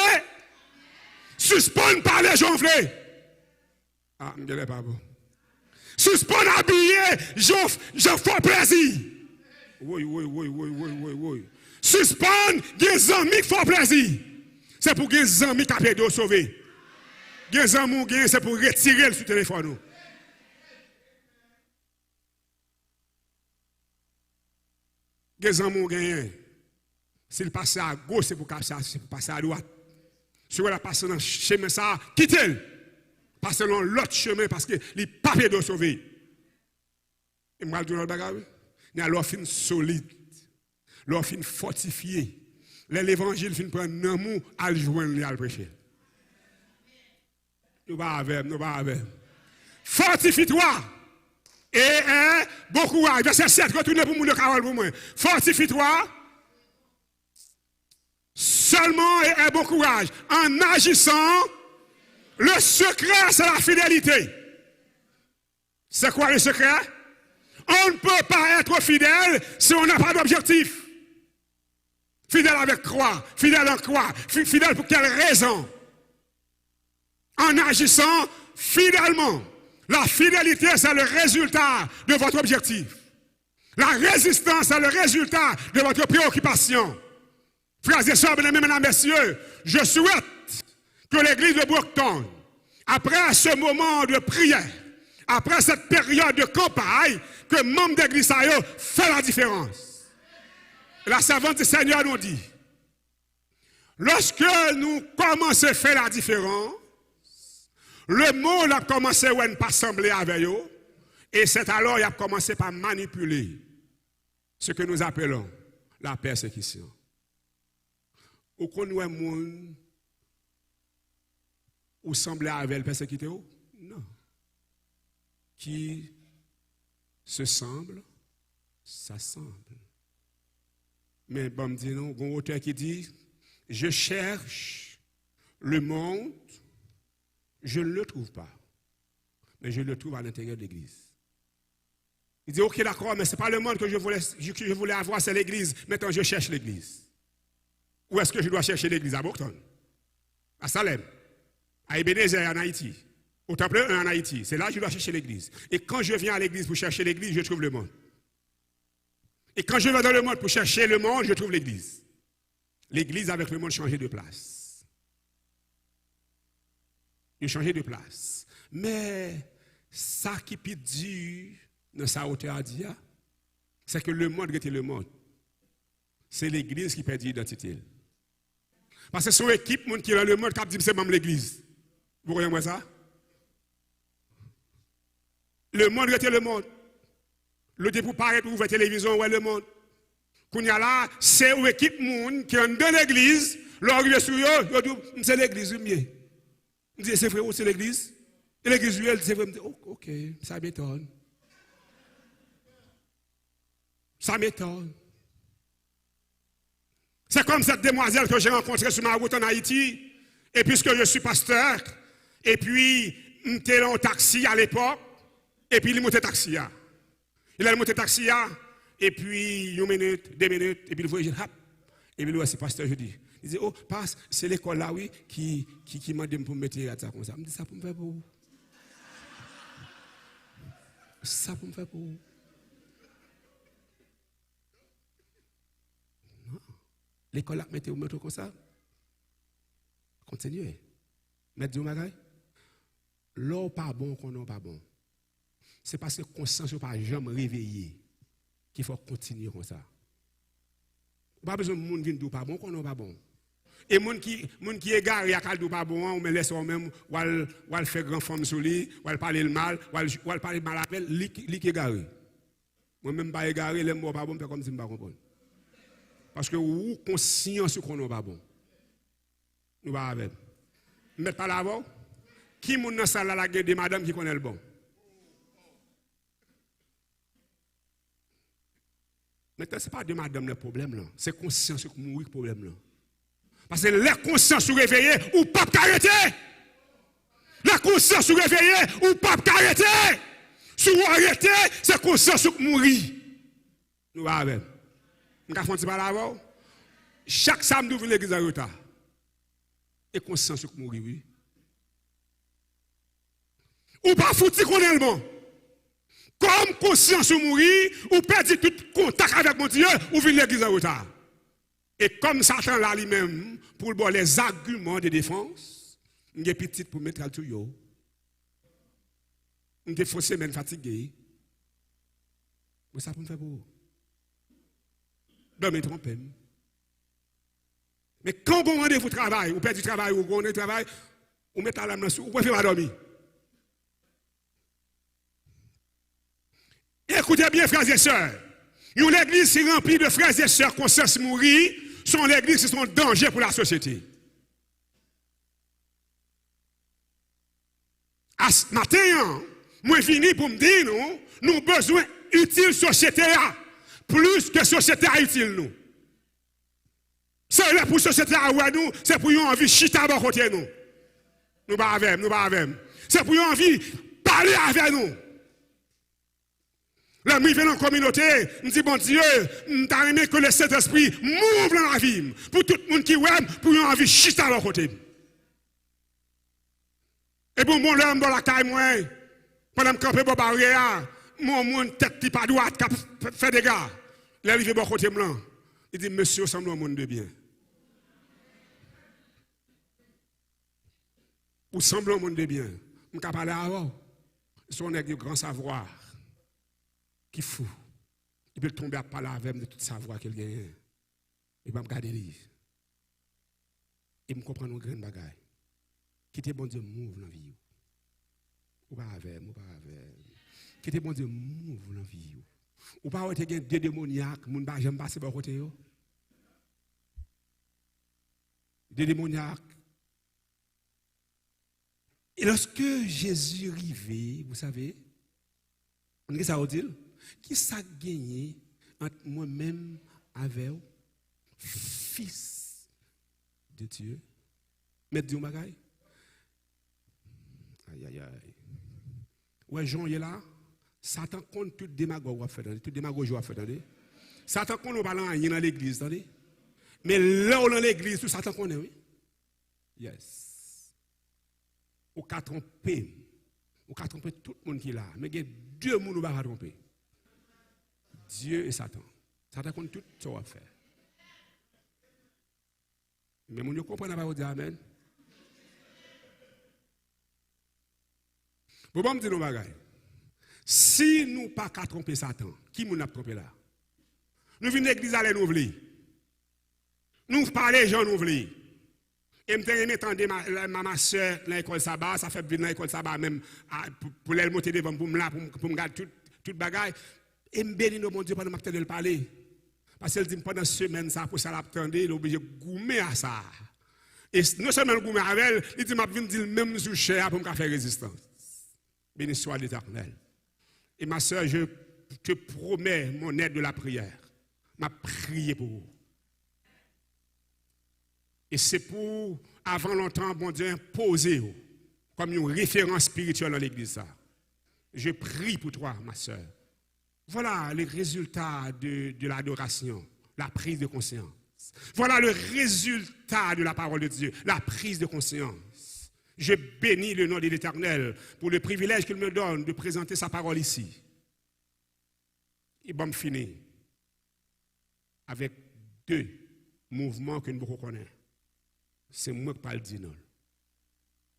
Suspendre par les jonflés. Ah, je ne pas bon. Suspendre habiller, j'en fais plaisir. Oui. Suspendre des amis qui font plaisir. C'est pour des amis qui ont été sauvés. Des amis, c'est pour retirer le téléphone. Des amis, s'il passe à gauche, c'est pour passer à droite. Si vous passez dans le chemin, ça, quittez-le. Passez dans l'autre chemin parce que les papiers doivent sauver. Et moi, je vais dire, il y a l'offre solide, l'offre fortifiée. L'évangile fin prendre un amour à le joindre et à le prêcher. Nous pas avec. Fortifie-toi. Et bon courage. Verset 7, retournez pour le carole pour moi. Fortifie-toi. Seulement et bon courage. En agissant, le secret, c'est la fidélité. C'est quoi le secret? On ne peut pas être fidèle si on n'a pas d'objectif. Fidèle avec quoi? Fidèle en quoi? Fidèle pour quelle raison? En agissant fidèlement. La fidélité, c'est le résultat de votre objectif. La résistance, c'est le résultat de votre préoccupation. Frères et sœurs, mesdames et messieurs, je souhaite que l'église de Brockton, après ce moment de prière, après cette période de campagne, que membres d'église fait la différence. La servante du Seigneur nous dit, lorsque nous commençons à faire la différence, le monde a commencé à ne pas sembler avec eux, et c'est alors qu'il a commencé par manipuler ce que nous appelons la persécution. Ou qu'on nous monde ou sembler avec le persécuté? Non. Qui se semble, s'assemble. Mais bon, me dit non, un auteur qui dit, je cherche le monde, je ne le trouve pas, mais je le trouve à l'intérieur de l'église. Il dit, ok, d'accord, mais ce n'est pas le monde que je voulais avoir, c'est l'église. Maintenant, je cherche l'église. Où est-ce que je dois chercher l'église? À Brockton, à Salem, à Ebenezer, en Haïti, au Temple 1 en Haïti. C'est là que je dois chercher l'église. Et quand je viens à l'église pour chercher l'église, je trouve le monde. Et quand je vais dans le monde pour chercher le monde, je trouve l'église. L'église avec le monde changeait de place. Il changeait de place. Mais ça qui peut dire, dans sa hauteur à dire, c'est que le monde était le monde. C'est l'église qui perd l'identité. Parce que son équipe, monde qui est dans le monde, qui dit c'est même l'église. Vous voyez moi ça? Le monde était le monde. Le début paraît pour ouvrir la télévision, ouais, le monde. Quand il y a là, c'est une équipe monde qui est dans l'église, l'arrive sur eux, c'est l'église, mieux. Je dis, c'est vrai, c'est l'église. Et l'église, c'est vrai, ok, ça m'étonne. Ça m'étonne. C'est comme cette demoiselle que j'ai rencontrée sur ma route en Haïti. Et puisque je suis pasteur, et puis, j'étais en taxi à l'époque, et puis il montait taxi. Il a monté taxi, et puis, 1 minute, 2 minutes, et puis il voyait, hop, et puis il c'est pasteur, je dis. Il dit, oh, passe, c'est l'école là, oui, qui m'a dit pour me mettre ça comme ça. Je me dis, ça pour me faire pour vous. Ça pour me faire pour vous. L'école là, mettez-vous mettre comme ça. Continuez. Mettez-vous magaille. L'eau pas bon, qu'on n'a pas bon. C'est parce que conscience n'est pas jamais réveillée qu'il faut continuer comme ça. Pas besoin de monde qui ne pas bon, qu'on n'a pas bon. Et les gens qui est garé à ne pas bon, on me laisse même, ou elle fait grand forme sur lui, ou elle parle le mal, ou elle parle mal à elle, lui qui est garé. Moi-même, pas égaré, les mots pas bon, comme si je ne comprends pas. Parce que vous conscience qu'on n'est pas bon. Nous pas avec. Mettez pas là-bas. Qui moun dans salle la gueule de madame qui connaît le bon? Maintenant, ce n'est pas de madame le problème là. C'est conscience qui mourit le problème là. Parce que la conscience se réveillée ou pas arrêter. La conscience se réveillée ou pas arrêter. Si vous arrêtez, c'est conscience qui mourit. Nous pas avec. Nous avons fait là-bas. Chaque samedi, vous l'église en retard. Et conscience qui mourit, oui. Ou pas foutu qu'on est le bon. Comme conscience mourit, ou perdit tout contact avec mon Dieu, ou vient l'église en retard. Et comme Satan là lui-même, pour les arguments de défense, il est petit pour mettre à tout yo. Il est faussé, mais fatigué. Mais ça peut me faire beau. Dans mes trompes. Mais quand vous rendez vous travail, vous perdez du travail, ou vous rendez travail, vous mettez à la main sur, vous pouvez faire dormir. Écoutez bien, frères et sœurs. Une église qui est remplie de frères et sœurs conscience mourir, sont l'église qui sont un danger pour la société. À ce matin, moi fini pour me dire, nous avons besoin utile société là, plus que société à utile nous. C'est là pour société à nous, c'est pour une envie chita à côté nous. Nous pas avec, nous pas avec. C'est pour une envie parler avec nous. Là, je vais dans la communauté, je dis, bon Dieu, je t'ai aimé que le Saint-Esprit m'ouvre dans la vie. Pour tout le monde qui aime, pour avoir envie de chiter à leur côté. Et pour mon homme, dans la caille, moi, pendant que je campe pour barrière, mon tête qui pas droite, qui fait des gars. Là, il vient de côté blanc. Il dit, monsieur, semble un monde de bien. Ou semble un monde de bien. Je peux parler avant. Ils sont un grand savoir. Qui fou. Il peut tomber à parler avec de tout savoir qu'il gagne. Il va me garder lui. Il me comprend nos grandes bagailles. Quittez bon Dieu, move dans la vie. Ou pas avec, ou pas avec. Quittez bon Dieu, move dans la vie. Ou pas avec des démoniaques, mon ba j'aime passer par côté yo. Des démoniaques. Et lorsque Jésus arrivait, vous savez, on dit ça au dire, qui s'est gagné entre moi-même avec fils de Dieu. Mettre Dieu bagaille. Aïe aïe aïe. Ouais, Jean est là. Satan compte tout démagogue à faire, tout démagogue à faire. Satan compte nous parlant rien dans l'église, attendez. Mais là où dans l'église, tout Satan connaît, oui. Yes. Ou qu'à tromper. Ou qu'à tromper tout le monde qui est là. Mais il y a deux personnes qui va tromper. Dieu et Satan. Satan compte tout ce qu'on va faire. Mais vous comprenez pas, vous dire amen. Vous me dire nos bagailles. Si nous pas qu'à tromper Satan, qui nous a trompé là? Nous venons l'église à l'ouvrir. Nous parlons les gens ouvrir. Et je me tendre ma soeur dans l'école sabbat, ça fait venir dans l'école sabbat même pour les monter devant pour me garder toute bagaille. Et je bénis mon Dieu pendant que je parler. Parce qu'elle dit pendant semaine, ça, pour ça, l'attendre, il est obligé de goumer à ça. Et non seulement le goumer avec elle, il dit, je vais dire même sous cher pour me faire résistance. Béni soit l'Éternel. Et ma soeur, je te promets mon aide de la prière. Je prié pour vous. Et c'est pour, avant longtemps, bon Dieu, imposer comme une référence spirituelle dans l'église. Je prie pour toi, ma soeur. Voilà les résultats de l'adoration, la prise de conscience. Voilà le résultat de la parole de Dieu, la prise de conscience. Je bénis le nom de l'Éternel pour le privilège qu'il me donne de présenter sa parole ici. Et bon, finir avec deux mouvements que nous reconnaissons. C'est moi qui parle d'Inol.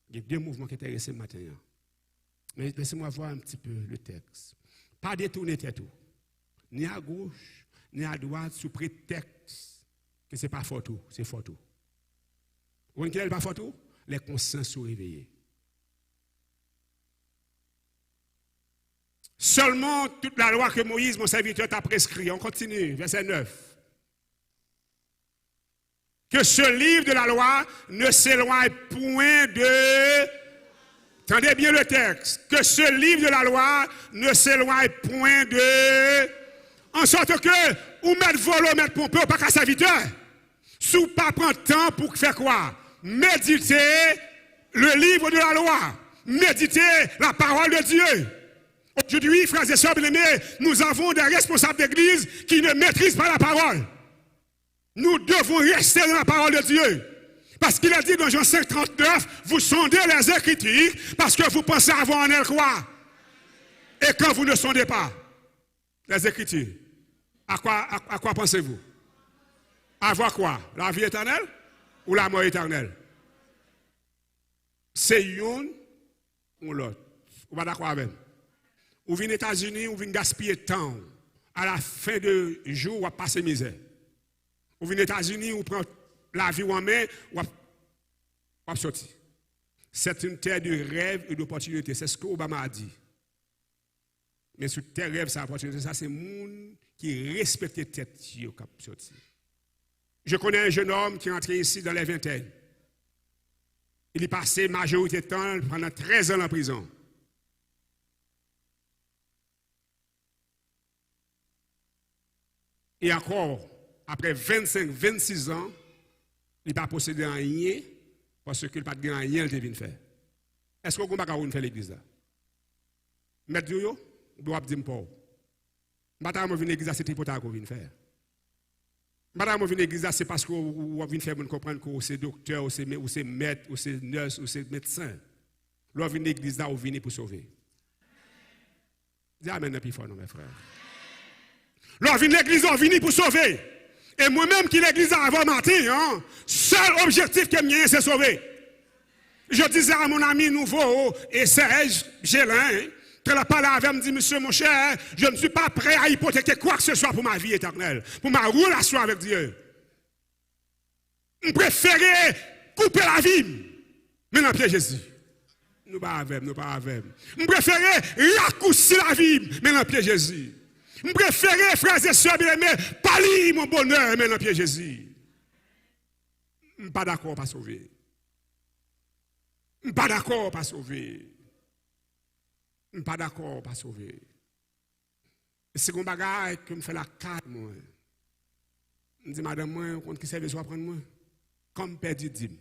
Il y a deux mouvements qui intéressent ce matin. Mais laissez-moi voir un petit peu le texte. Pas détourner tête, ni à gauche, ni à droite, sous prétexte que ce n'est pas photo, c'est photo. Vous voyez qu'il n'est pas photo? Les consciences sont réveillées. Seulement toute la loi que Moïse, mon serviteur, t'a prescrit. On continue, verset 9. Que ce livre de la loi ne s'éloigne point de... Tendez bien le texte. Que ce livre de la loi ne s'éloigne point de... En sorte que, ou mettre vol, ou mettre pompeux, ou pas qu'à serviteur. Sous pas prendre temps pour faire quoi? Méditer le livre de la loi. Méditer la parole de Dieu. Aujourd'hui, frères et sœurs bien-aimés, nous avons des responsables d'église qui ne maîtrisent pas la parole. Nous devons rester dans la parole de Dieu. Parce qu'il a dit dans Jean 5, 39, vous sondez les Écritures parce que vous pensez avoir en elles quoi? Et quand vous ne sondez pas les Écritures, à quoi pensez-vous? Avoir quoi? La vie éternelle ou la mort éternelle? C'est une ou l'autre. Vous pas d'accord avec? Ou venez aux États-Unis, ou venez gaspiller temps. À la fin de jour, ou passer misère. Ou venez aux États-Unis, ou prendre la vie en main, ou sortir. C'est une terre de rêve et d'opportunité. C'est ce que Obama a dit. Mais sur terre rêve, c'est opportunité. Ça, c'est le monde qui respecte la tête qui est sorti. Je connais un jeune homme qui est entré ici dans les vingtaines. Il est passé majorité de temps pendant 13 ans en prison. Et encore, après 25, 26 ans, il n'a pas possédé rien parce qu'il n'a pas de rien qu'il devait faire. Est-ce que vous ne pouvez pas faire l'église là? Mettre du yo, vous doit dire pas. Madame, vous venez à l'église, c'est tripotage que vous venez faire. Madame, vous venez à l'église, c'est parce que vous venez faire comprendre que vous êtes docteur, vous êtes maître, vous êtes nurse, vous êtes médecin. Vous venez à l'église, vous venez pour sauver. Dis amen, plus fort, non, mes frères. Vous venez à l'église, vous venez pour sauver. Et moi-même qui l'église avant matin, hein, seul objectif que j'ai, c'est sauver. Je disais à mon ami nouveau, et Serge Gélin, que la parole avait me dit, monsieur mon cher, je ne suis pas prêt à hypothéquer quoi que ce soit pour ma vie éternelle, pour ma relation avec Dieu. Je préférais couper la vie, mais dans le pied de Jésus. Nous pas avec. Je préférais raccourcir la vie, mais dans le pied de Jésus. Je préférais, frères et sœurs bien-aimés, pâlir mon bonheur, mais dans le pied de Jésus. Je ne suis pas d'accord pour sauver. Je ne suis pas d'accord pour sauver. Je ne suis pas d'accord pour sauver. Et c'est un bagage que me fait la carte, moi. Je dis, madame, moi, on compte qui servait soit prendre moi. Comme perdu dîme.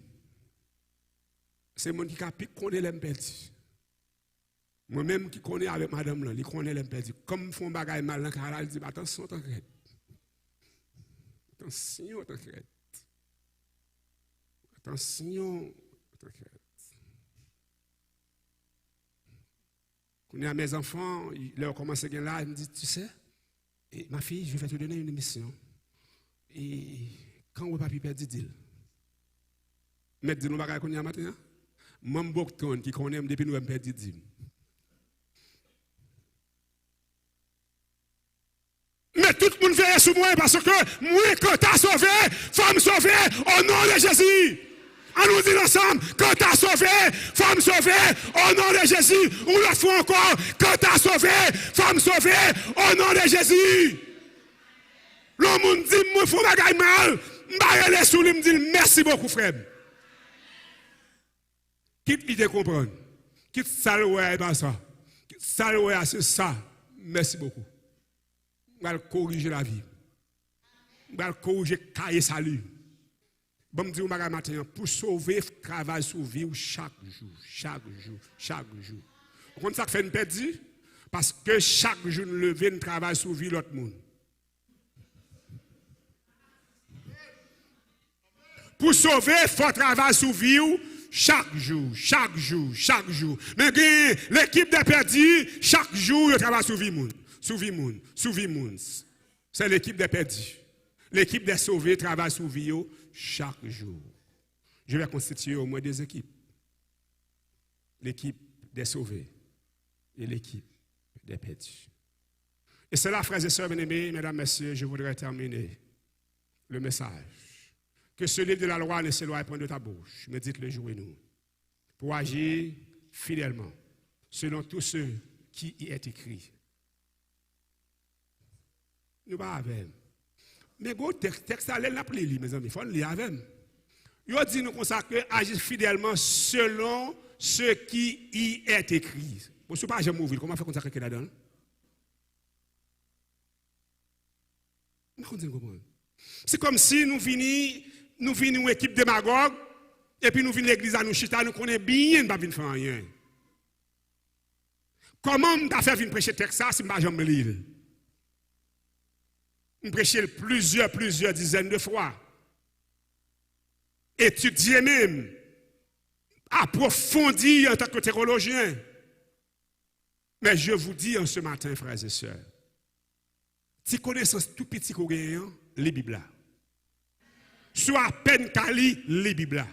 C'est mon qui a piqué qu'on est perdu. Moi-même qui connais avec madame là, il connaît les perdu. Comme font bagage mal dans car elle dit attention t'inquiète. Attention t'inquiète. Attention t'inquiète. Quand il y a mes enfants, ils leur commencent à gagner là, ils me disent tu sais, et ma fille, je vais te donner une mission. Et quand on va pas perdre deal. Mais dis nous bagage qu'on y a matin. Même beaucoup qui connaissent depuis nous perdre deal. Mais tout le monde veille sur moi parce que moi, quand tu as sauvé, faut me sauver au nom de Jésus. On nous dit ensemble, quand tu as sauvé, faut me sauver au nom de Jésus. On le fait encore, quand tu as sauvé, faut me sauver au nom de Jésus. Le monde dit, moi, il faut me mal. Je vais sous lui, me dit, merci beaucoup, frère. Quitte l'idée comprendre. Quitte ça, le pas ça. Quitte ça, le c'est ça. Merci beaucoup. Je vais corriger la vie. Je vais corriger le cahier salut. Bon, je dis matin, pour sauver, travail sur vie chaque jour. Vous comprenez ça que fait une perdue? Parce que chaque jour, nous levons, nous travaillons sur vie l'autre monde. Pour sauver, il faut travailler sur vie chaque jour. Mais l'équipe des perdus, chaque jour, ils travaillent sur vie monde. Sur vie monde. C'est l'équipe des perdus. L'équipe des sauvés travaille sur vie chaque jour. Je vais constituer au moins deux équipes. L'équipe des sauvés et l'équipe des perdus. Et c'est là, frères et sœurs bien-aimés, mesdames, messieurs, je voudrais terminer le message. Que ce livre de la loi ne s'éloigne point de ta bouche. Médite le jour et nous. Pour agir fidèlement, selon tout ce qui y est écrit. Nous pas avec. Mais bon, texte à l'aile n'a pas lu, mes amis. Il faut le lire avec. Il dit nous consacrer, agir fidèlement selon ce qui y est écrit. Vous ne pas jamais ouvrir. Comment faire consacrer là-dedans? C'est comme si nous venions une équipe démagogue, et puis nous venons l'église à nous chita, nous connaissons bien, nous ne pouvons faire rien. Comment on a fait venir prêcher texte si je ne peux jamais lire? On prêchait plusieurs dizaines de fois. Étudier même, approfondir en tant que théologien. Mais je vous dis en ce matin, frères et sœurs, si connaissance tout petit qu'on gagne, les Bibles. Soit à peine qu'à lire les Bibles.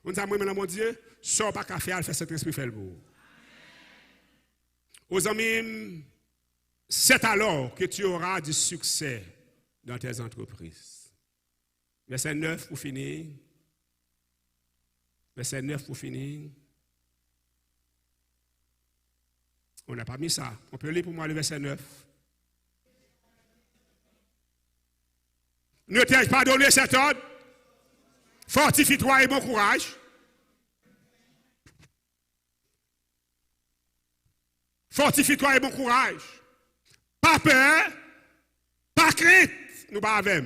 On dit à moi, mon Dieu, sors pas qu'à faire, cet esprit fait le beau. Aux amis, c'est alors que tu auras du succès dans tes entreprises. Verset 9 pour finir. Verset 9 pour finir. On n'a pas mis ça. On peut lire pour moi le verset 9. Ne t'ai-je pas donné cet ordre? Fortifie-toi et bon courage. Fortifie-toi et bon courage. Pas peur, pas crainte. Nous pas avec.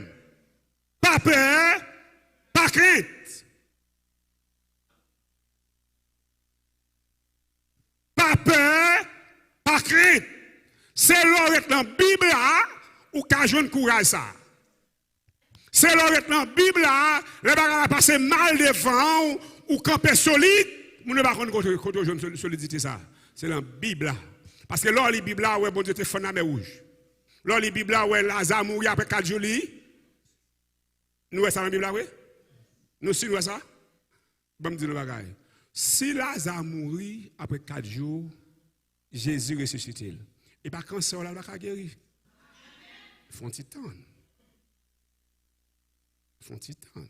Pas peur, pas crainte. Pas peur, pas crainte. C'est l'ordre dans la Bible, ou qu'à jouer courage ça. C'est là maintenant Bible là, les bagages passer mal devant ou camper solide, nous ne pas contre contre solidité ça. C'est dans Bible là. Parce que là les Bible là ouais bon Dieu te fait dans mer rouge. Là les Bible là ouais Lazare mourit après 4 jours. Nous ouais ça dans Bible là ouais. Nous si nous ça. Bon me dire le bagage. Si Lazare mourit après 4 jours, Jésus ressuscite. Et pas quand ça là va guérir. Font titan. Font titan.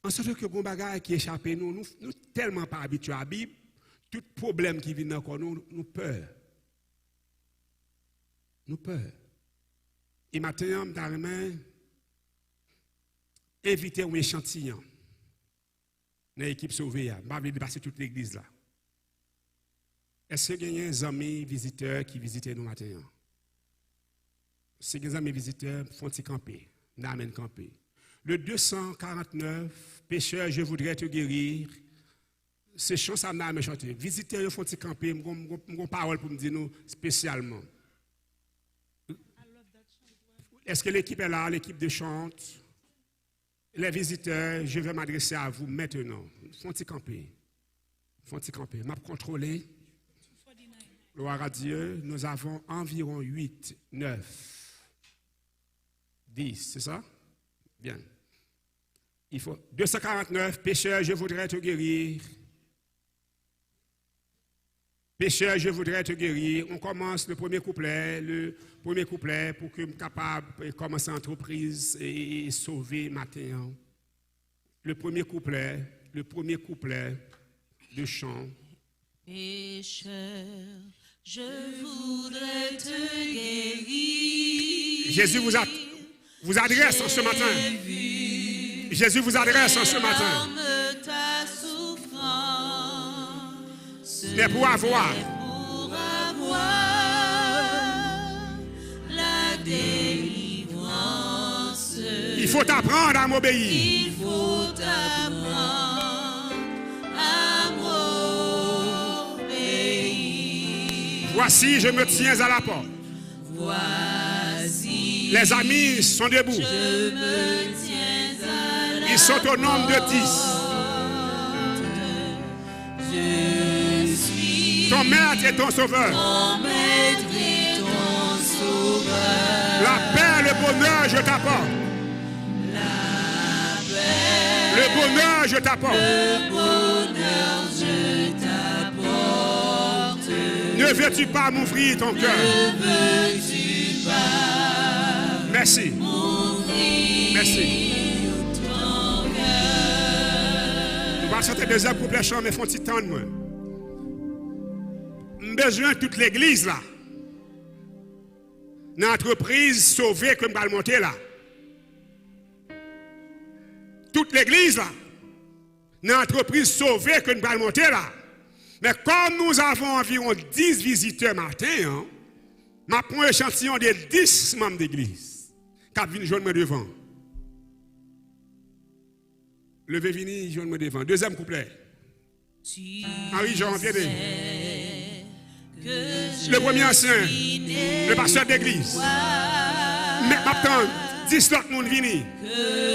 En sorte que bon bagage qui échappe nous tellement pas habitués à la Bible, tout problème qui vient encore nous peur. Nous peur. Et maintenant, je inviter un échantillon dans l'équipe sauvée. Je vais dépasser toute l'église là. Est-ce qu'il y a des amis visiteurs qui visitent nous maintenant? Si des amis visiteurs font camper, n'amènent camper. Le 249, pécheur, je voudrais te guérir. C'est chant ça m'a chanté. Visiteurs font camper, mon parole pour me dire nous spécialement. Est-ce que l'équipe est là, l'équipe de chante? Les visiteurs, je vais m'adresser à vous maintenant. Font-ils camper? Font-ils camper? M'a contrôlé. Gloire à Dieu, nous avons environ 8, 9, 10, c'est ça? Bien. Il faut 249, pécheur, je voudrais te guérir. Pécheur, je voudrais te guérir. On commence le premier couplet pour que je sois capable de commencer l'entreprise et sauver matin. Le premier couplet de chant. Pécheur, je voudrais te guérir. Jésus vous adresse en ce matin. Jésus vous adresse en ce matin. Mais pour avoir la délivrance, il faut apprendre à m'obéir. Il faut apprendre à m'obéir. Voici, je me tiens à la porte. Voici, les amis sont debout. Je me tiens à la Ils sont au nombre de 10. Ton maître est ton sauveur. Ton maître est ton sauveur. La paix, le bonheur, je t'apporte. La paix, le bonheur, je t'apporte. Le bonheur, je t'apporte. Ne veux-tu pas m'ouvrir ton cœur? Ne veux-tu pas Merci. m'ouvrir Merci. ton cœur? Nous allons chanter 2 heures pour les chants, mais font-ils temps de moi? Besoin de toute l'église là. Une entreprise sauvée comme va monter là. Toute l'église là. Une entreprise sauvée comme va monter là. Mais comme nous avons environ 10 visiteurs matin, je prends un échantillon de 10 membres d'église qui viennent joindre devant. Levez venir joindre devant. 2e couplet. Henri-Jean, viens. Le premier ancien, le pasteur d'église. Mais maintenant, 10 autres monde viennent.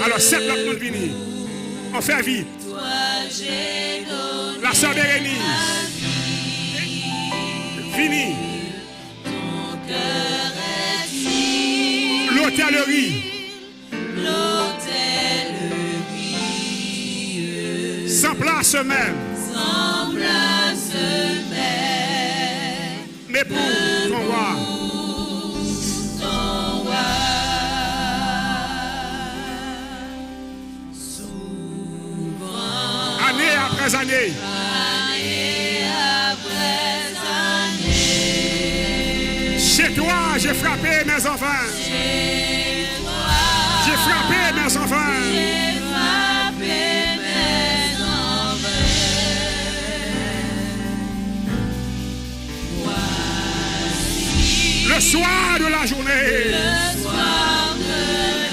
Alors 7 autres monde viennent. On fait vite. La sœur Bérénice. Fini. L'hôtellerie. Sans place même. Sans place même. Mais pour ton roi. Ton roi. Souverain. Année après année. Année après année. Chez toi, j'ai frappé mes enfants. Chez toi. J'ai frappé mes enfants. J'ai frappé mes enfants. Le soir de la journée. Le soir de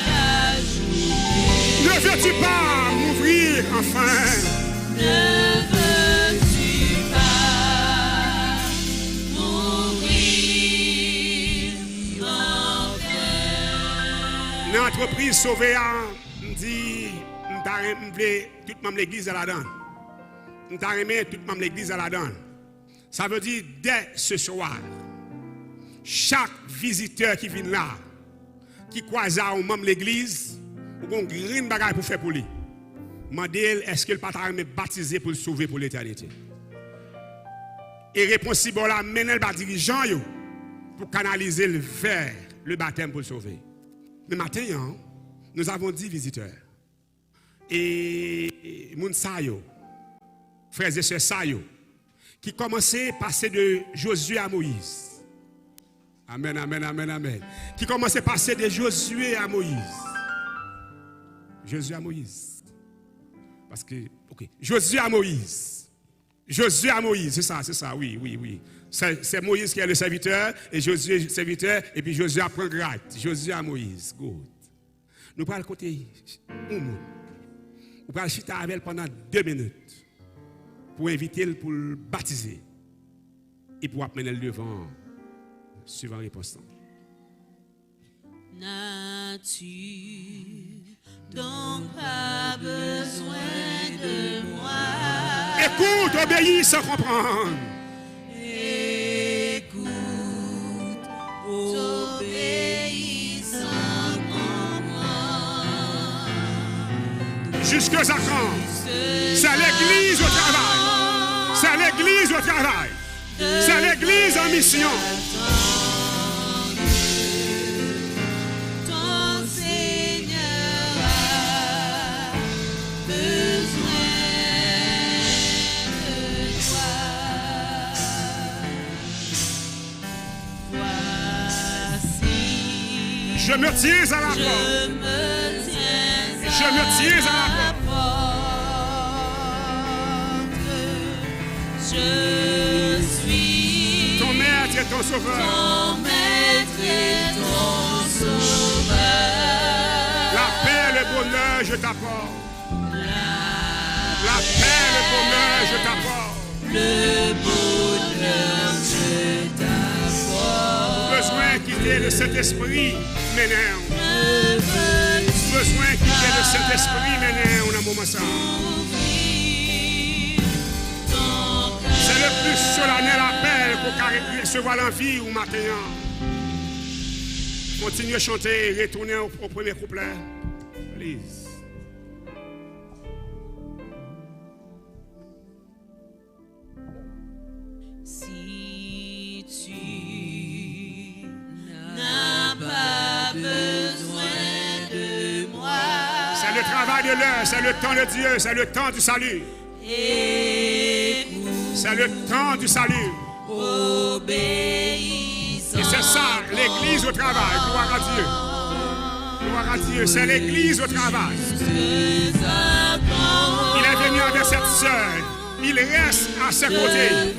la journée. Ne veux-tu pas m'ouvrir enfin? Ne veux-tu pas m'ouvrir entreprise sauvée, me dit, tout le monde l'église à la donne. Je remis tout le monde l'église à la donne. Ça veut dire, dès ce soir, chaque visiteur qui vient là, qui croise à un membre de l'église, ou un grand bagage pour faire pour lui. Demandez, est-ce que le patron est baptisé pour le sauver pour l'éternité? Et réponse si bon là, menez le dirigeant pour canaliser le vers le baptême pour le sauver. Mais maintenant, nous avons 10 visiteurs. Et moun sa yo, frères et sœurs sa yo, qui commençaient à passer de Josué à Moïse. Amen, amen, amen, amen. Qui commençaient à passer de Josué à Moïse. Josué à Moïse. Parce que, ok, Josué à Moïse. Josué à Moïse, c'est ça, oui. C'est Moïse qui est le serviteur, et Josué le serviteur, et puis Josué apprend grade. Josué à Moïse, good. Nous parlons côté un mot. Nous parlons chita avec elle pendant 2 minutes pour inviter elle pour le baptiser et pour amener le devant suivant la réponse. N'as-tu donc pas besoin de moi? Écoute, obéis sans comprendre. Écoute, obéis sans comprendre. Jusque à quand? C'est l'église au travail. C'est l'église au travail. C'est l'église en mission. Ton Seigneur a besoin de toi. Voici, Je me tiens à la porte. je me tiens à la porte. Je suis Ton maître et ton sauveur. ton maître et ton sauveur. La paix et le bonheur, je t'apporte. La paix et le bonheur, je t'apporte. Le bonheur, je t'apporte. Besoin de quitter le Saint-Esprit, m'énerve. Ne veux-tu Besoin de quitter le Saint-Esprit, m'énerve, on a un moment ça. ouvrir ton cœur? C'est le plus solennel appel pour recevoir l'envie ou matin. Continuez à chanter, retournez au premier couplet. Please. Si tu n'as pas besoin de moi, C'est le travail de l'heure, c'est le temps de Dieu, c'est le temps du salut. écoute, C'est le temps du salut. obéis Et c'est ça, l'église au travail. Gloire à Dieu. Gloire à Dieu, c'est l'église au travail. Il est venu avec cette sœur. Il reste à ses côtés.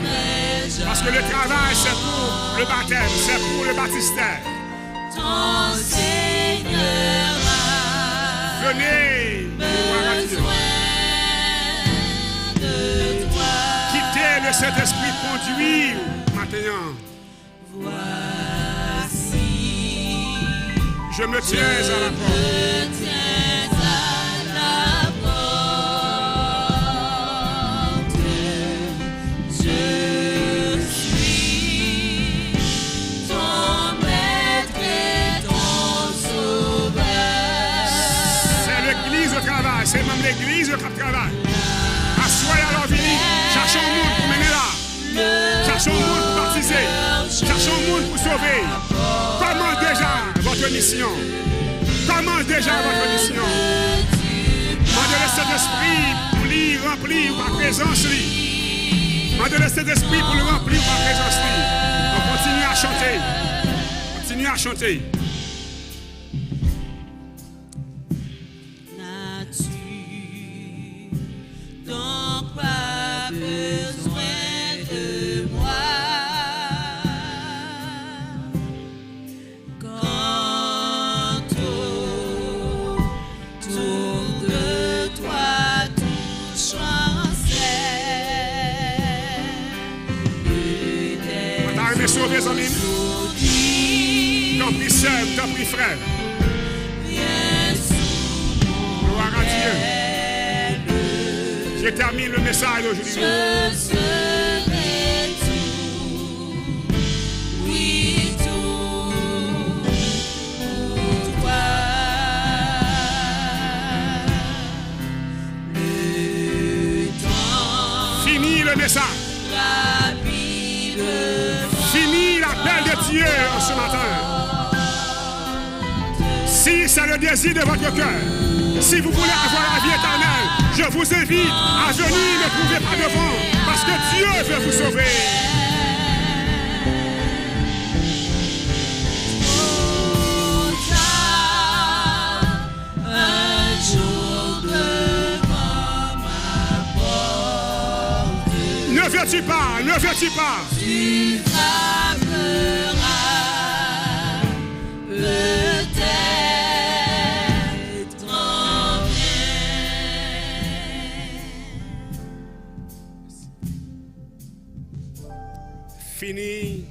Parce que le travail, c'est pour le baptême, c'est pour le baptistère. Ton Seigneur a Venez, gloire à Dieu. besoin de toi. Quittez le Saint-Esprit conduire maintenant. Voici, Je me tiens à la porte. je tiens à la porte. Je suis ton maître et ton sauveur. C'est l'église au travail, c'est même l'église qui travaille. Assoyez à l'envie, cherchons le monde pour mener là. Cherchons le monde pour baptiser. Cherchons le monde pour sauver. Comment déjà votre mission? Comment déjà votre mission? Demandez le Saint-Esprit pour lui remplir par présence. Demandez le Saint-Esprit pour le remplir par présence. On continue à chanter. Continue à chanter. N'as-tu donc pas besoin de moi? Quand autour de toi tout chancelle, T'as aimé sauver les amis? T'en prie sœur, t'en prie frère. viens Gloire à Dieu. Je termine le message aujourd'hui. Je serai tout, oui tout pour toi. Le temps Fini le message. rapide, Fini l'appel de Dieu en ce matin. Si c'est le désir de votre cœur, si vous voulez avoir la vie éternelle, je vous invite à venir me trouver par devant, parce que Dieu veut vous sauver. un jour devant ma porte, Ne veux-tu pas, ne veux-tu pas. tu frapperas, peut-être en Fini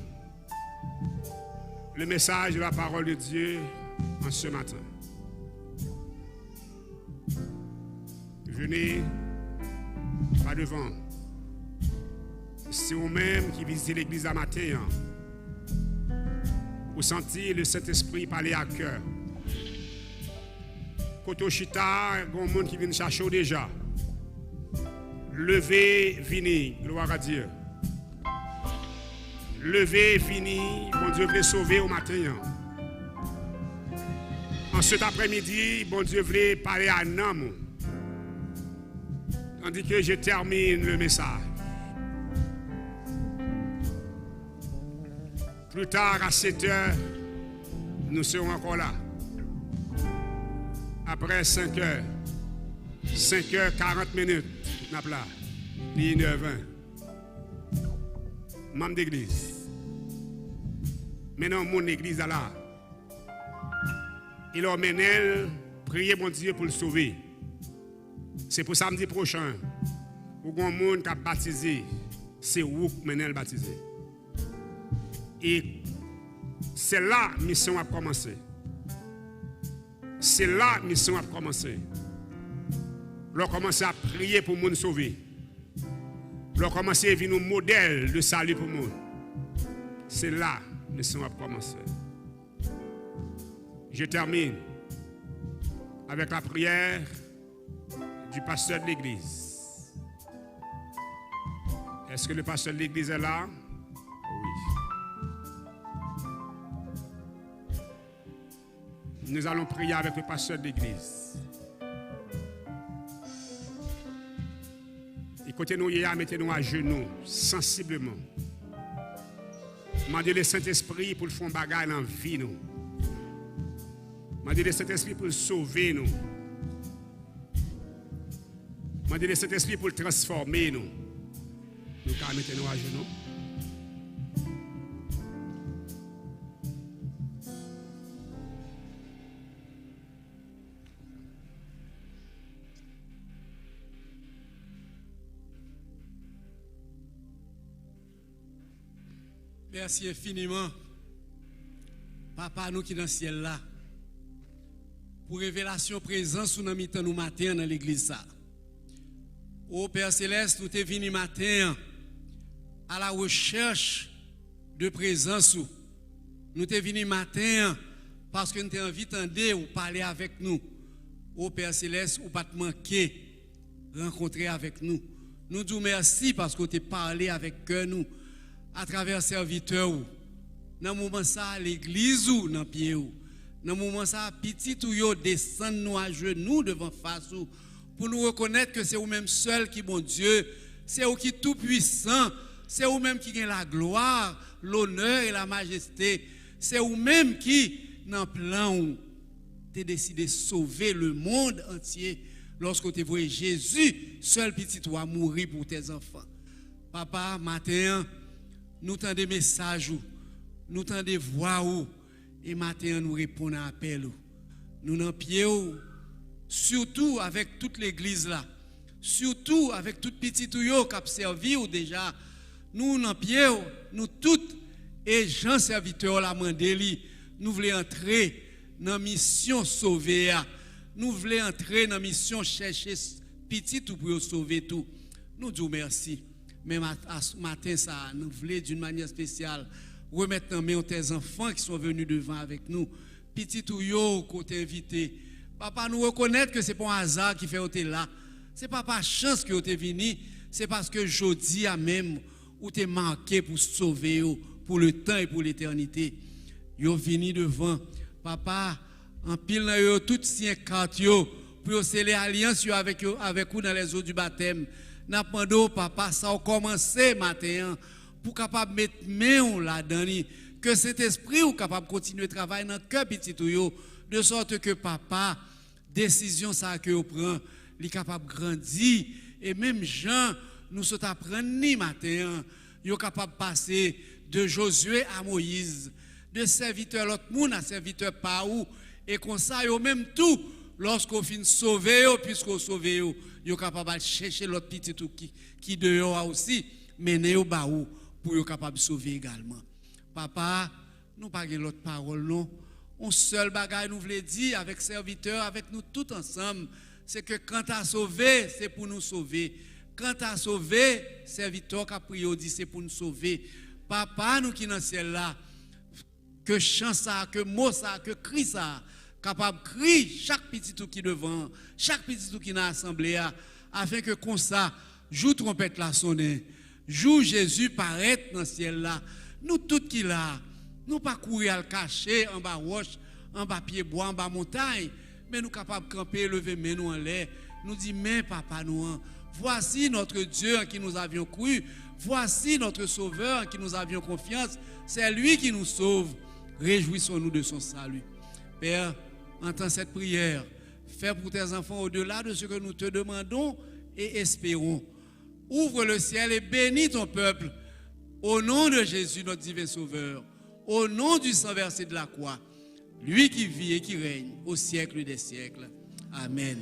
le message de la parole de Dieu en ce matin. Venez pas devant. C'est vous-même qui visitez l'église à matin. Vous sentez le Saint-Esprit parler à cœur. Koto Chita, il y a un monde qui vient chercher déjà. Levez, venez, gloire à Dieu. Levez, fini, bon Dieu veut sauver au matin. En cet après-midi, bon Dieu veut parler à un homme. Tandis que je termine le message. Plus tard, à 7 heures, nous serons encore là. Après 5 heures, 5h40 minutes, nous sommes là. 1h20. Membre d'église. Maintenant, mon église est là. Il emmène elle, prier mon Dieu pour le sauver. C'est pour samedi prochain. Où un monde qui a baptisé, c'est où que baptisé. Et c'est là que la mission a commencé. C'est là que la mission a commencé. L'on commence à prier pour le monde sauver. L'on commence à vivre un modèle de salut pour le monde. C'est là que la mission a commencé. Je termine avec la prière du pasteur de l'église. Est-ce que le pasteur de l'église est là? Oui. Nous allons prier avec le pasteur de l'église. Écoutez-nous, mettez-nous à genoux, sensiblement. Demandez le Saint-Esprit pour le faire bagaille dans la vie. Demandez le Saint-Esprit pour le sauver. Demandez le Saint-Esprit pour le transformer. Nous mettez-nous à genoux. Merci infiniment, Papa, nous qui dans le ciel là, pour révélation présence sous nous nous matin dans l'église ça. Ô Père Céleste, nous t'es venu matin à la recherche de présence. Nous t'es venu matin parce que nous t'es envie d'entendre ou parler avec nous. Ô Père Céleste, ou pas te manquer rencontrer avec nous. Nous disons merci parce que tu t'es parlé avec cœur nous. À travers serviteurs, dans le moment ça, l'église ou dans le pied, dans le moment ça, petit ou yo descend nous à genoux devant face pour nous reconnaître que c'est vous-même seul qui bon Dieu, c'est vous qui tout puissant, c'est vous-même qui gagne la gloire, l'honneur et la majesté, c'est vous-même qui, dans le plan, t'es décidé de sauver le monde entier lorsque tu vois Jésus, seul petit toi, mourir pour tes enfants. Papa, matin, nous t'en des messages, nous t'en des voix, et matin nous répondons à l'appel. Nous n'en pied, surtout avec toute l'église là, surtout avec toute petite tuyau qui a servi ou déjà, nous n'en pied, nous toutes, et Jean serviteur la mandeli, nous voulons entrer dans la mission sauver. nous voulons entrer dans la mission, chercher petit tout pour sauver tout. Nous disons merci. Même ce matin, ça, nous voulons d'une manière spéciale remettre en main tes enfants qui sont venus devant avec nous. Petit tout yo, côté invité. Papa, nous reconnaître que ce n'est pas un hasard qui fait que là. Ce n'est pas par chance que tu es venu. C'est parce que jeudi à même, où tu es marqué pour sauver pour le temps et pour l'éternité. Yo venu devant. Papa, en pile dans yo, tout sien carte yo, pour sceller alliance avec vous dans les eaux du baptême. N'a pas papa, ça a commencé matin pour capable mettre main là-dedans, que cet esprit ou capable continuer de travailler dans le cœur petit yo, de sorte que papa, décision ça que vous prend, il est capable de grandir et même Jean nous sommes apprenus matin, il est capable de passer de Josué à Moïse, de serviteur l'autre monde à serviteur par où et comme ça yo même tout lorsqu'on finit sauver puisqu'on sauver yo capable de chercher l'autre petit tout qui dehors aussi mener au baou pour yo capable de sauver également. Papa, nous pas l'autre parole non. Un seul bagage nous voulons dire avec serviteur avec nous tout ensemble, c'est que quand tu as sauvé, c'est pour nous sauver. Quand tu as sauvé, serviteur qui a prié dit c'est pour nous sauver. Papa, nous qui dans le ciel là, que chant ça, que mot ça, que cri ça, capable de crier chaque petit tout qui devant, chaque petit tout qui dans l'assemblée, afin que comme ça, joue trompette la sonner, joue Jésus paraître dans le ciel là. Nous tous qui là, nous pas courir à le cacher en bas roche, en bas pied bois, en bas montagne, mais nous capables de camper, lever main nous en l'air, nous dit mais papa nous, voici notre Dieu en qui nous avions cru, voici notre Sauveur en qui nous avions confiance, c'est lui qui nous sauve. Réjouissons-nous de son salut. Père, entends cette prière. Fais pour tes enfants au-delà de ce que nous te demandons et espérons. Ouvre le ciel et bénis ton peuple. Au nom de Jésus, notre divin Sauveur. Au nom du sang versé de la croix. Lui qui vit et qui règne au siècle des siècles. Amen.